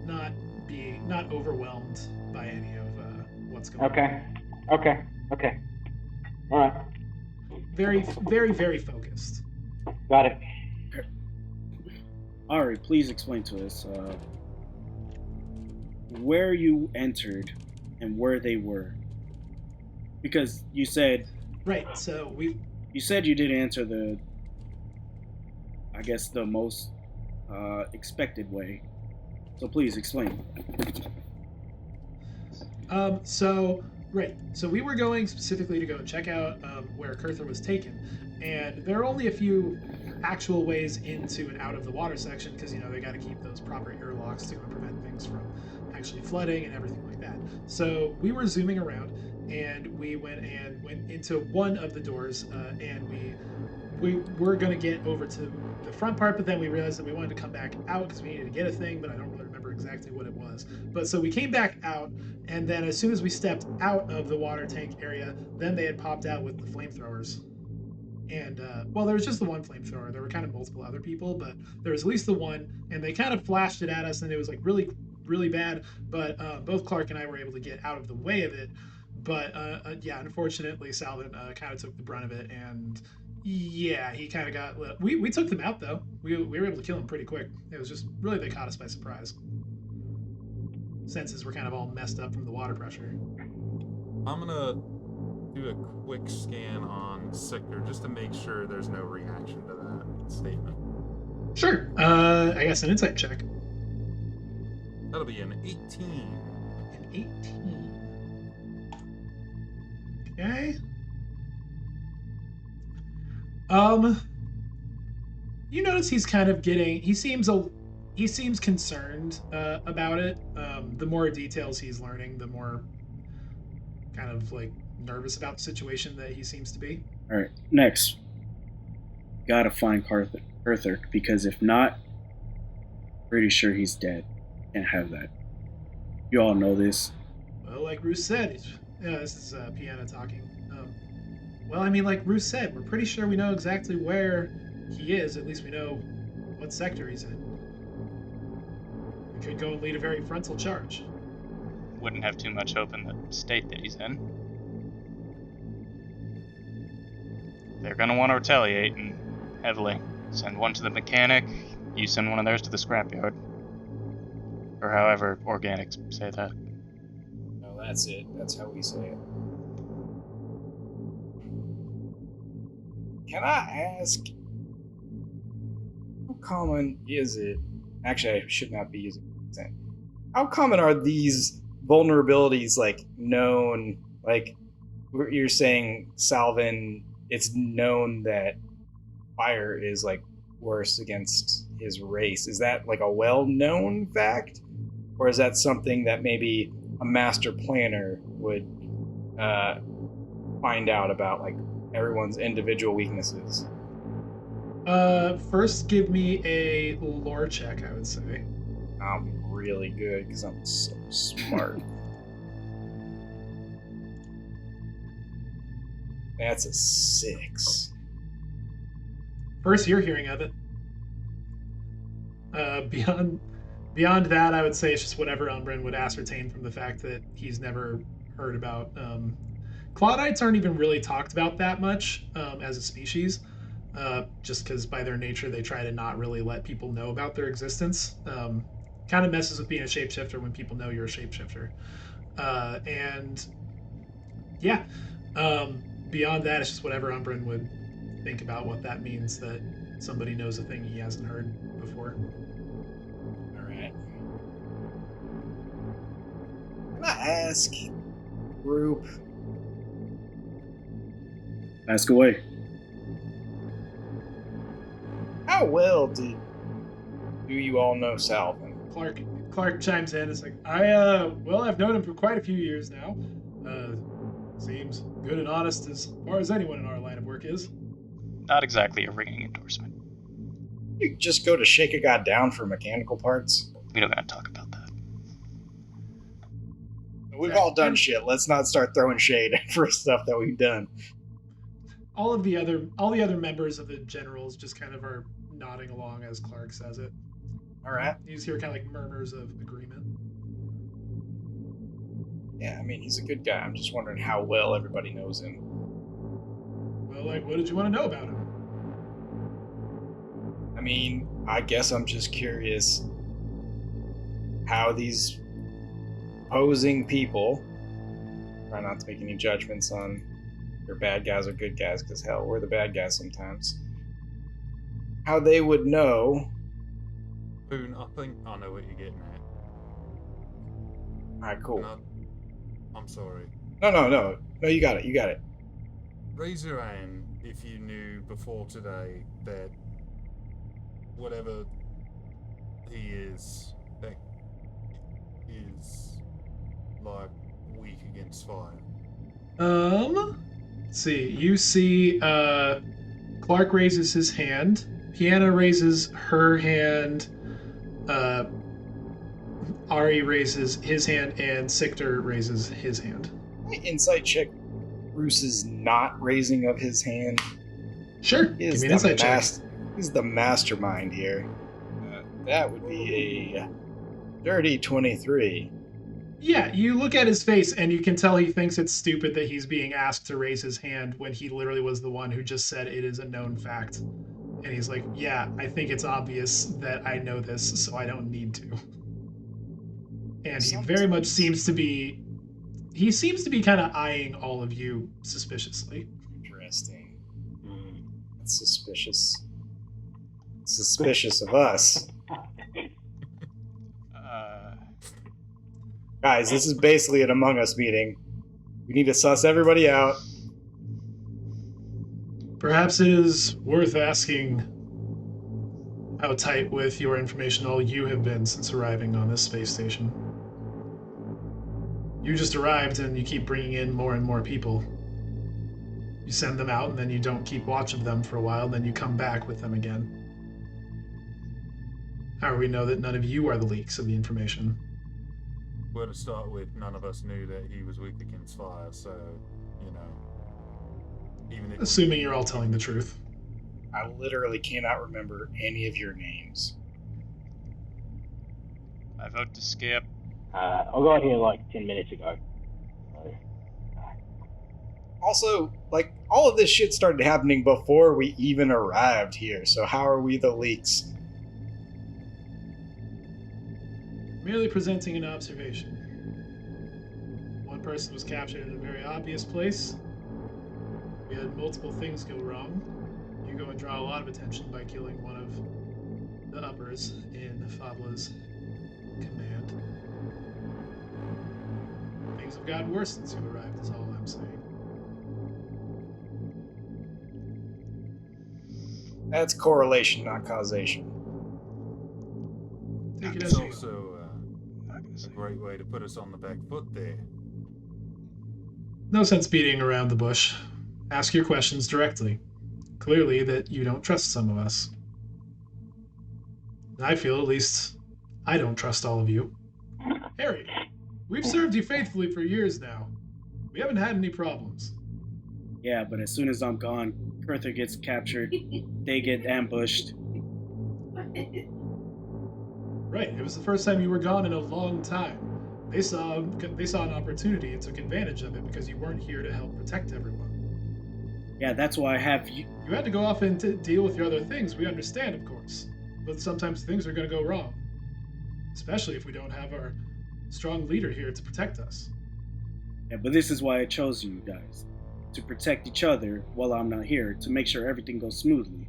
[SPEAKER 1] not overwhelmed by any of what's going on.
[SPEAKER 4] Okay. All right.
[SPEAKER 1] Very, very, very focused.
[SPEAKER 4] Got it.
[SPEAKER 7] Ari, please explain to us where you entered and where they were. Because you said...
[SPEAKER 1] Right, so
[SPEAKER 7] You said you didn't enter the most expected way. So please explain.
[SPEAKER 1] So we were going specifically to go check out where Kurther was taken, and there are only a few actual ways into and out of the water section because they got to keep those proper airlocks to prevent things from actually flooding and everything like that. So we were zooming around, and we went into one of the doors, and we were going to get over to the front part, but then we realized that we wanted to come back out because we needed to get a thing, but I don't really remember exactly what it was. But so we came back out, and then as soon as we stepped out of the water tank area, then they had popped out with the flamethrowers. And, there was just the one flamethrower. There were kind of multiple other people, but there was at least the one, and they kind of flashed it at us, and it was, like, really, really bad. But both Clark and I were able to get out of the way of it. But, unfortunately, Salvin kind of took the brunt of it, and... Yeah, he kind of got lit. We took them out, though. We were able to kill him pretty quick. It was just, really, they caught us by surprise. Senses were kind of all messed up from the water pressure.
[SPEAKER 6] I'm gonna do a quick scan on Sector just to make sure there's no reaction to that statement.
[SPEAKER 1] Sure. I guess an insight check.
[SPEAKER 6] That'll be an 18.
[SPEAKER 1] An 18. Okay. You notice he's kind of he seems concerned about it. The more details he's learning, the more kind of like nervous about the situation that he seems to be.
[SPEAKER 7] All right, next. Gotta find Kurther, because if not, pretty sure he's dead. Can't have that. You all know this.
[SPEAKER 1] Well, like Roos said, this is Piana talking. Like Roos said, we're pretty sure we know exactly where he is. At least we know what sector he's in. We could go and lead a very frontal charge.
[SPEAKER 5] Wouldn't have too much hope in the state that he's in. They're gonna want to retaliate, and heavily. Send one to the mechanic, you send one of theirs to the scrapyard. Or however organics say that.
[SPEAKER 3] No, that's it. That's how we say it. Can I ask, common is it? Actually, I should not be using that. How common are these vulnerabilities, like, known? Like, you're saying, Salvin, it's known that fire is, like, worse against his race. Is that, like, a well-known fact? Or is that something that maybe a master planner would find out about, like, everyone's individual weaknesses?
[SPEAKER 1] First, give me a lore check, I would say.
[SPEAKER 3] I'm really good because I'm so smart. That's a 6.
[SPEAKER 1] First, you're hearing of it. Beyond that, I would say it's just whatever Umbrin would ascertain from the fact that he's never heard about. Claudites aren't even really talked about that much as a species, just because by their nature they try to not really let people know about their existence. Kind of messes with being a shapeshifter when people know you're a shapeshifter. And yeah, beyond that, it's just whatever Umbrin would think about what that means that somebody knows a thing he hasn't heard before.
[SPEAKER 3] Alright. Can I ask, group?
[SPEAKER 7] Ask away.
[SPEAKER 3] How well do you all know Salvin?
[SPEAKER 1] Clark chimes in. It's like, I've known him for quite a few years now. Seems good and honest as far as anyone in our line of work is.
[SPEAKER 5] Not exactly a ringing endorsement.
[SPEAKER 3] You just go to shake a guy down for mechanical parts?
[SPEAKER 5] We don't gotta talk about that.
[SPEAKER 3] We've all done shit. Let's not start throwing shade for stuff that we've done.
[SPEAKER 1] All the other members of the generals just kind of are nodding along as Clark says it.
[SPEAKER 3] All right.
[SPEAKER 1] You just hear kind of like murmurs of agreement.
[SPEAKER 3] Yeah, I mean, he's a good guy. I'm just wondering how well everybody knows him.
[SPEAKER 1] Well, like, what did you want to know about him?
[SPEAKER 3] I mean, I guess I'm just curious how these opposing people, try not to make any judgments on they're bad guys or good guys, because hell, we're the bad guys sometimes. How they would know.
[SPEAKER 6] Boone, I think I know what you're getting at.
[SPEAKER 3] Alright, cool.
[SPEAKER 6] I'm sorry.
[SPEAKER 3] No, you got it.
[SPEAKER 6] Raise your hand if you knew before today that whatever he is, that is, like, weak against fire.
[SPEAKER 1] Let's see. You see, Clark raises his hand. Piana raises her hand. Ari raises his hand, and Sictor raises his hand.
[SPEAKER 3] My insight check. Bruce's not raising of his hand.
[SPEAKER 1] Sure. Give me an insight check.
[SPEAKER 3] He's the mastermind here. That would be a dirty 23.
[SPEAKER 1] Yeah, you look at his face and you can tell he thinks it's stupid that he's being asked to raise his hand when he literally was the one who just said it is a known fact. And he's like, yeah, I think it's obvious that I know this, so I don't need to. And he very much seems to be kind of eyeing all of you suspiciously.
[SPEAKER 3] Interesting. That's suspicious. Suspicious of us. Guys, this is basically an Among Us meeting. We need to suss everybody out.
[SPEAKER 1] Perhaps it is worth asking how tight with your information all you have been since arriving on this space station. You just arrived and you keep bringing in more and more people. You send them out and then you don't keep watch of them for a while, then you come back with them again. How do we know that none of you are the leaks of the information?
[SPEAKER 6] Well, to start with, none of us knew that he was weak against fire, so, you know, even if
[SPEAKER 1] assuming you're all telling the truth.
[SPEAKER 3] I literally cannot remember any of your names.
[SPEAKER 5] I vote to skip.
[SPEAKER 4] I got here like 10 minutes ago.
[SPEAKER 3] Also, like, all of this shit started happening before we even arrived here, so how are we the leaks?
[SPEAKER 1] Merely presenting an observation. One person was captured in a very obvious place. We had multiple things go wrong. You go and draw a lot of attention by killing one of members in Fabla's command. Things have gotten worse since you arrived, is all I'm saying.
[SPEAKER 3] That's correlation, not causation.
[SPEAKER 1] Take it
[SPEAKER 6] It's
[SPEAKER 1] as you will.
[SPEAKER 6] also a great way to put us on the back foot there.
[SPEAKER 1] No sense beating around the bush. Ask your questions directly. Clearly that you don't trust some of us. I feel at least I don't trust all of you. Harry, we've served you faithfully for years now. We haven't had any problems.
[SPEAKER 7] Yeah, but as soon as I'm gone, Kurther gets captured. They get ambushed.
[SPEAKER 1] Right, it was the first time you were gone in a long time. They saw an opportunity and took advantage of it because you weren't here to help protect everyone.
[SPEAKER 7] Yeah, that's why I have you.
[SPEAKER 1] You had to go off and deal with your other things. We understand, of course. But sometimes things are going to go wrong. Especially if we don't have our strong leader here to protect us.
[SPEAKER 7] Yeah, but this is why I chose you guys. To protect each other while I'm not here, to make sure everything goes smoothly.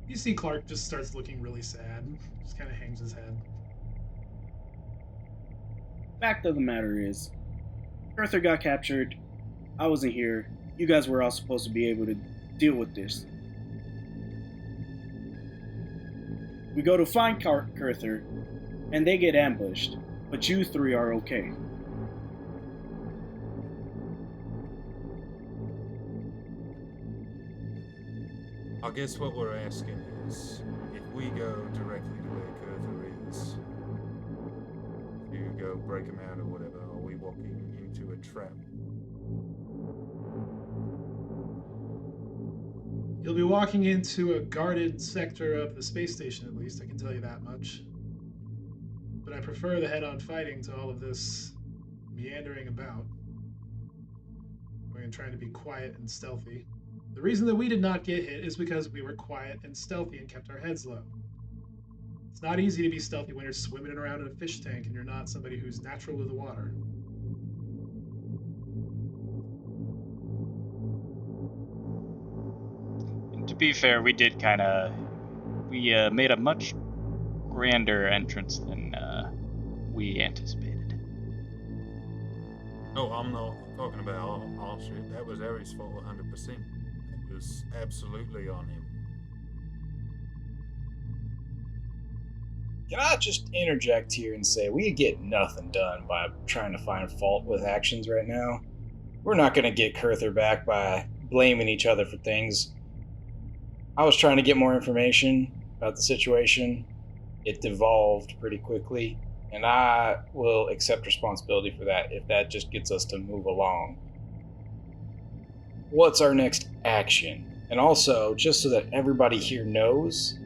[SPEAKER 1] You see Clark just starts looking really sad. Just kind of hangs his head.
[SPEAKER 7] Fact of the matter is, Kurther got captured. I wasn't here. You guys were all supposed to be able to deal with this. We go to find Kurther, and they get ambushed, but you three are okay.
[SPEAKER 6] I guess what we're asking is, if we go directly to where Kurther is, to go break him out or whatever, are we walking into a trap?
[SPEAKER 1] You'll be walking into a guarded sector of the space station, at least, I can tell you that much. But I prefer the head-on fighting to all of this meandering about. We're going to try to be quiet and stealthy. The reason that we did not get hit is because we were quiet and stealthy and kept our heads low. It's not easy to be stealthy when you're swimming around in a fish tank and you're not somebody who's natural to the water.
[SPEAKER 5] To be fair, we did made a much grander entrance than we anticipated.
[SPEAKER 6] No, I'm not talking about our shit. That was Harry's fault 100%. It was absolutely on him.
[SPEAKER 3] Can I just interject here and say we get nothing done by trying to find fault with actions right now? We're not going to get Kurther back by blaming each other for things. I was trying to get more information about the situation. It devolved pretty quickly, and I will accept responsibility for that if that just gets us to move along. What's our next action? And also, just so that everybody here knows,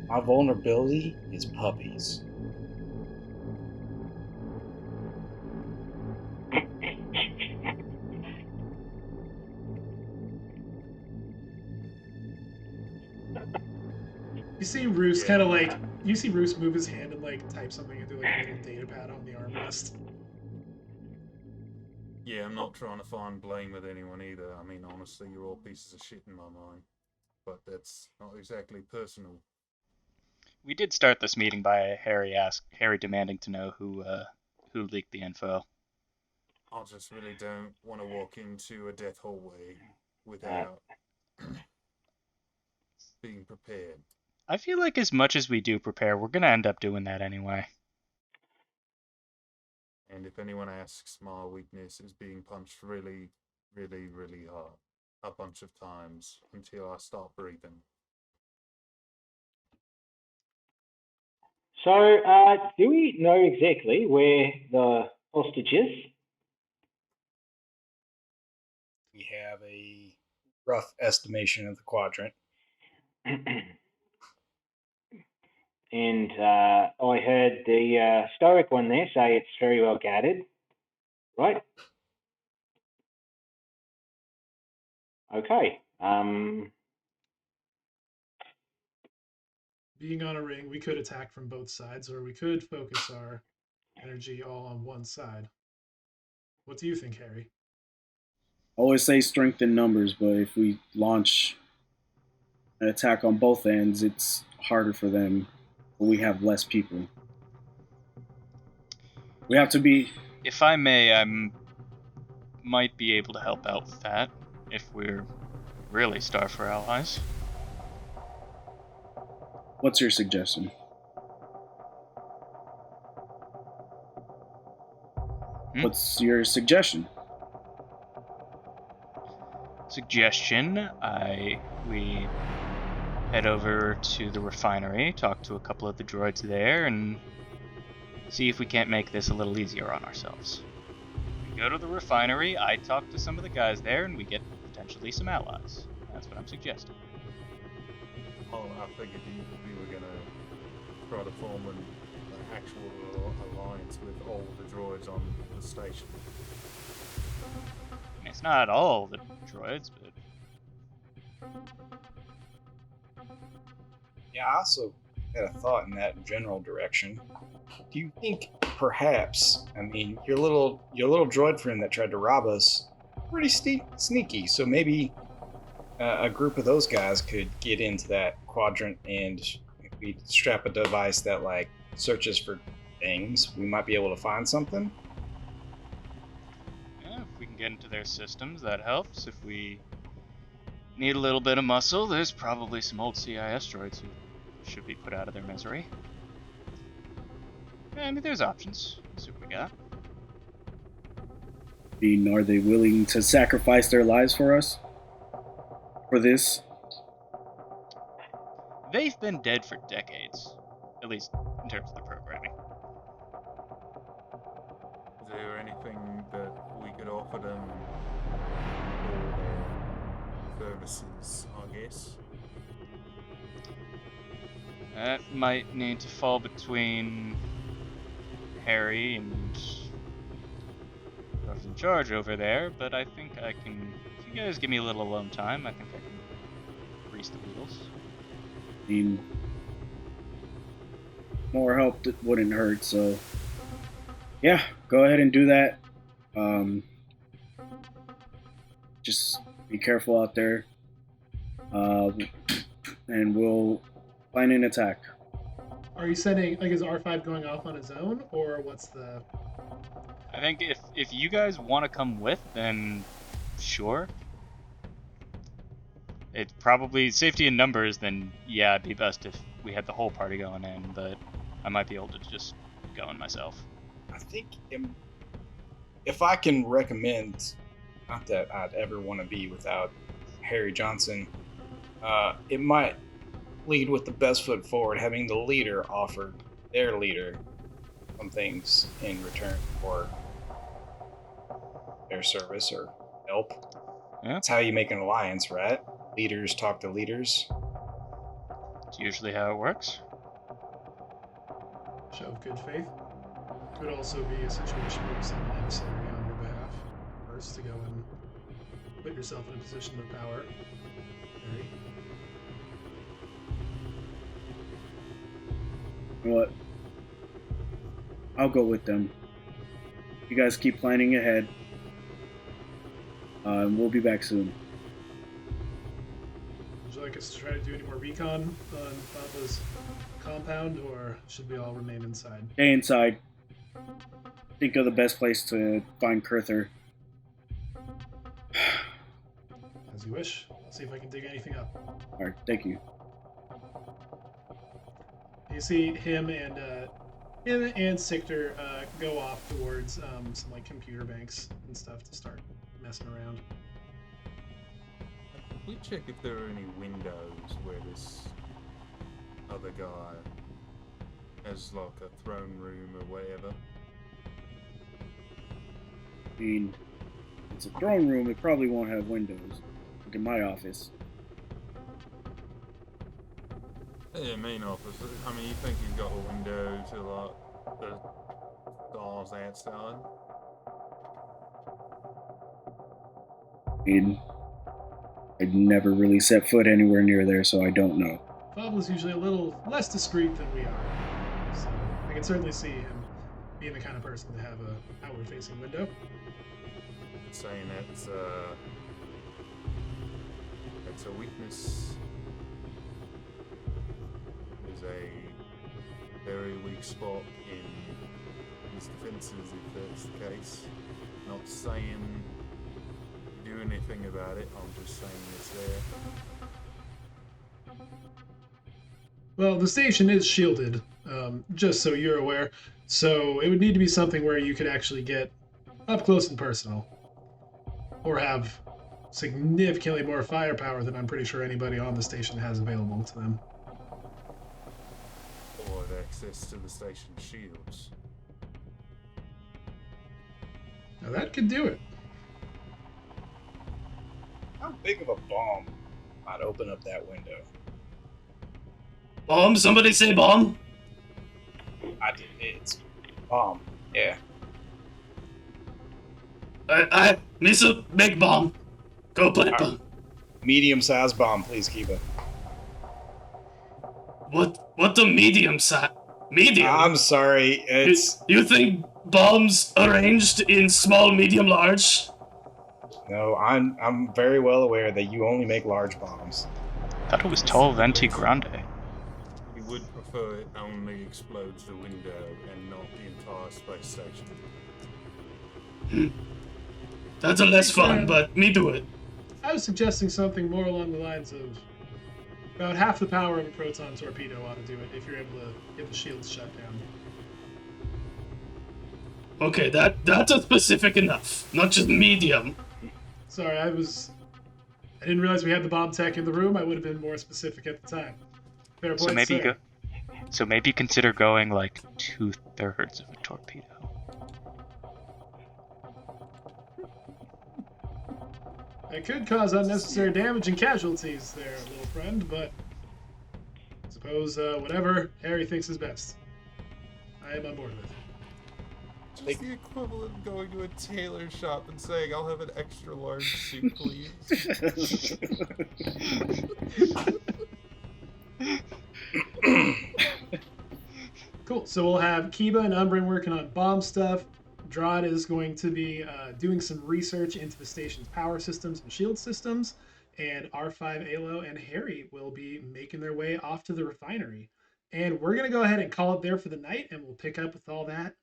[SPEAKER 3] my vulnerability is puppies.
[SPEAKER 1] You see Roos kind of like, you see Roos move his hand and like type something into like a little data pad on the armrest.
[SPEAKER 6] Yeah, I'm not trying to find blame with anyone either. I mean, honestly, you're all pieces of shit in my mind. But that's not exactly personal.
[SPEAKER 5] We did start this meeting by Harry demanding to know who leaked the info.
[SPEAKER 6] I just really don't want to walk into a death hallway without being prepared.
[SPEAKER 5] I feel like as much as we do prepare, we're gonna end up doing that anyway.
[SPEAKER 6] And if anyone asks, my weakness is being punched really, really, really hard. A bunch of times until I start breathing.
[SPEAKER 4] So, do we know exactly where the hostage is?
[SPEAKER 3] We have a rough estimation of the quadrant.
[SPEAKER 4] And I heard the stoic one there say it's very well guarded, right? Okay.
[SPEAKER 1] Being on a ring, we could attack from both sides, or we could focus our energy all on one side. What do you think, Harry?
[SPEAKER 7] always say strength in numbers, but if we launch an attack on both ends, it's harder for them. But we have less people. We have to be.
[SPEAKER 5] If I may, I might be able to help out with that if we're really starved for allies.
[SPEAKER 7] What's your suggestion? What's your suggestion?
[SPEAKER 5] We head over to the refinery, talk to a couple of the droids there, and see if we can't make this a little easier on ourselves. We go to the refinery, I talk to some of the guys there, and we get potentially some allies. That's what I'm suggesting.
[SPEAKER 6] Oh, I figured we were gonna try to form an actual alliance with all the droids on the station.
[SPEAKER 5] I mean, it's not all the droids, but...
[SPEAKER 3] Yeah, I also had a thought in that general direction. Do you think perhaps, I mean, your little droid friend that tried to rob us, pretty sneaky, so maybe a group of those guys could get into that quadrant, and if we strap a device that like searches for things, we might be able to find something.
[SPEAKER 5] Yeah, if we can get into their systems, that helps. If we need a little bit of muscle, there's probably some old CIS droids who should be put out of their misery. I mean, there's options. Let's see what we got.
[SPEAKER 7] I mean, are they willing to sacrifice their lives for us? For this?
[SPEAKER 5] They've been dead for decades, at least in terms of the programming.
[SPEAKER 6] Is there anything that we could offer them for their services, I guess?
[SPEAKER 5] That might need to fall between Harry and whoever's in charge over there, but I think I can... If you guys give me a little alone time, I think I can grease the wheels.
[SPEAKER 7] I mean, more help wouldn't hurt, so yeah, go ahead and do that. Just be careful out there, and we'll plan an attack.
[SPEAKER 1] Are you sending, like, is R5 going off on his own, or what's the...
[SPEAKER 5] I think if you guys want to come with, then sure. It's probably safety in numbers, then yeah, it'd be best if we had the whole party going in, but I might be able to just go in myself.
[SPEAKER 3] I think if I can recommend, not that I'd ever want to be without Harry Johnson, it might lead with the best foot forward, having the leader offer their leader some things in return for their service or help.
[SPEAKER 5] Yeah.
[SPEAKER 3] That's how you make an alliance, right? Leaders talk to leaders.
[SPEAKER 5] It's usually how it works.
[SPEAKER 1] Show of good faith. Could also be a situation where you send an emissary on your behalf first to go and put yourself in a position of power. Harry.
[SPEAKER 7] You know what? I'll go with them. You guys keep planning ahead. We'll be back soon.
[SPEAKER 1] Would you like us to try to do any more recon on Papa's compound, or should we all remain inside?
[SPEAKER 7] Stay inside. Think of the best place to find Kurther.
[SPEAKER 1] As you wish. I'll see if I can dig anything up.
[SPEAKER 7] Alright, thank you.
[SPEAKER 1] You see him and Sictor go off towards some like computer banks and stuff to start messing around.
[SPEAKER 6] Can we check if there are any windows where this other guy has like a throne room or whatever?
[SPEAKER 7] I mean, it's a throne room, it probably won't have windows. Look at my office.
[SPEAKER 6] Yeah, main office. I mean, you think you've got a window to like the stars outside?
[SPEAKER 7] I mean, I've never really set foot anywhere near there, so I don't know.
[SPEAKER 1] Fable's usually a little less discreet than we are, so I can certainly see him being the kind of person to have a outward-facing window.
[SPEAKER 6] not saying it's a weakness. There's a very weak spot in his defenses if that's the case. Not saying do anything about it, I'm just saying it's there.
[SPEAKER 1] Well, the station is shielded, just so you're aware. So it would need to be something where you could actually get up close and personal. Or have significantly more firepower than I'm pretty sure anybody on the station has available to them.
[SPEAKER 6] Or have access to the station shields.
[SPEAKER 1] Now that could do it.
[SPEAKER 3] How big of a bomb might open up that window?
[SPEAKER 8] Bomb? Somebody say bomb?
[SPEAKER 3] I did. It's bomb. Yeah.
[SPEAKER 8] Misa, big bomb. Go put it bomb.
[SPEAKER 3] Medium-sized bomb, please, Kiba.
[SPEAKER 8] What the medium size? Medium?
[SPEAKER 3] I'm sorry. It's
[SPEAKER 8] You think bombs arranged in small, medium, large?
[SPEAKER 3] no. I'm very well aware that you only make large bombs.
[SPEAKER 5] I thought it was tall, venti, grande.
[SPEAKER 6] We would prefer it only explodes the window and not the entire space station.
[SPEAKER 8] That's a less fun, but me do it.
[SPEAKER 1] I was suggesting something more along the lines of about half the power of a proton torpedo ought to do it if you're able to get the shields shut down.
[SPEAKER 8] Okay, that's a specific enough. Not just medium.
[SPEAKER 1] Sorry, I didn't realize we had the bomb tech in the room. I would have been more specific at the time. Fair point, sir.
[SPEAKER 5] So maybe consider going like 2/3 of a torpedo.
[SPEAKER 1] It could cause unnecessary damage and casualties there, little friend, but I suppose whatever Harry thinks is best. I am on board with.
[SPEAKER 6] Just the equivalent of going to a tailor shop and saying, I'll have an extra large suit, please.
[SPEAKER 1] Cool, so we'll have Kiba and Umbrin working on bomb stuff. Drod is going to be doing some research into the station's power systems and shield systems, and R5 Alo and Harry will be making their way off to the refinery. And we're going to go ahead and call it there for the night, and we'll pick up with all that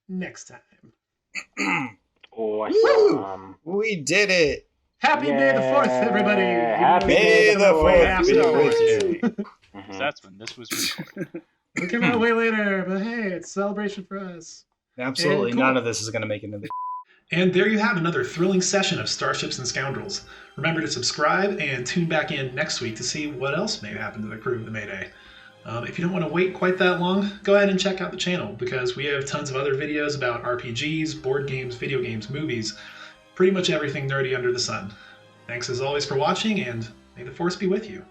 [SPEAKER 1] next time.
[SPEAKER 4] Awesome.
[SPEAKER 3] We did it!
[SPEAKER 1] Happy May the 4th, everybody!
[SPEAKER 4] Happy
[SPEAKER 3] May the
[SPEAKER 4] 4th.
[SPEAKER 5] So that's when this was recorded.
[SPEAKER 1] It'll come out way later, but hey, it's a celebration for us.
[SPEAKER 3] Absolutely
[SPEAKER 1] And cool.
[SPEAKER 3] none of this is going to make it into the...
[SPEAKER 1] And there you have another thrilling session of Starships and Scoundrels. Remember to subscribe and tune back in next week to see what else may happen to the crew of the Mayday. If you don't want to wait quite that long, go ahead and check out the channel, because we have tons of other videos about RPGs, board games, video games, movies, pretty much everything nerdy under the sun. Thanks as always for watching, and may the Force be with you.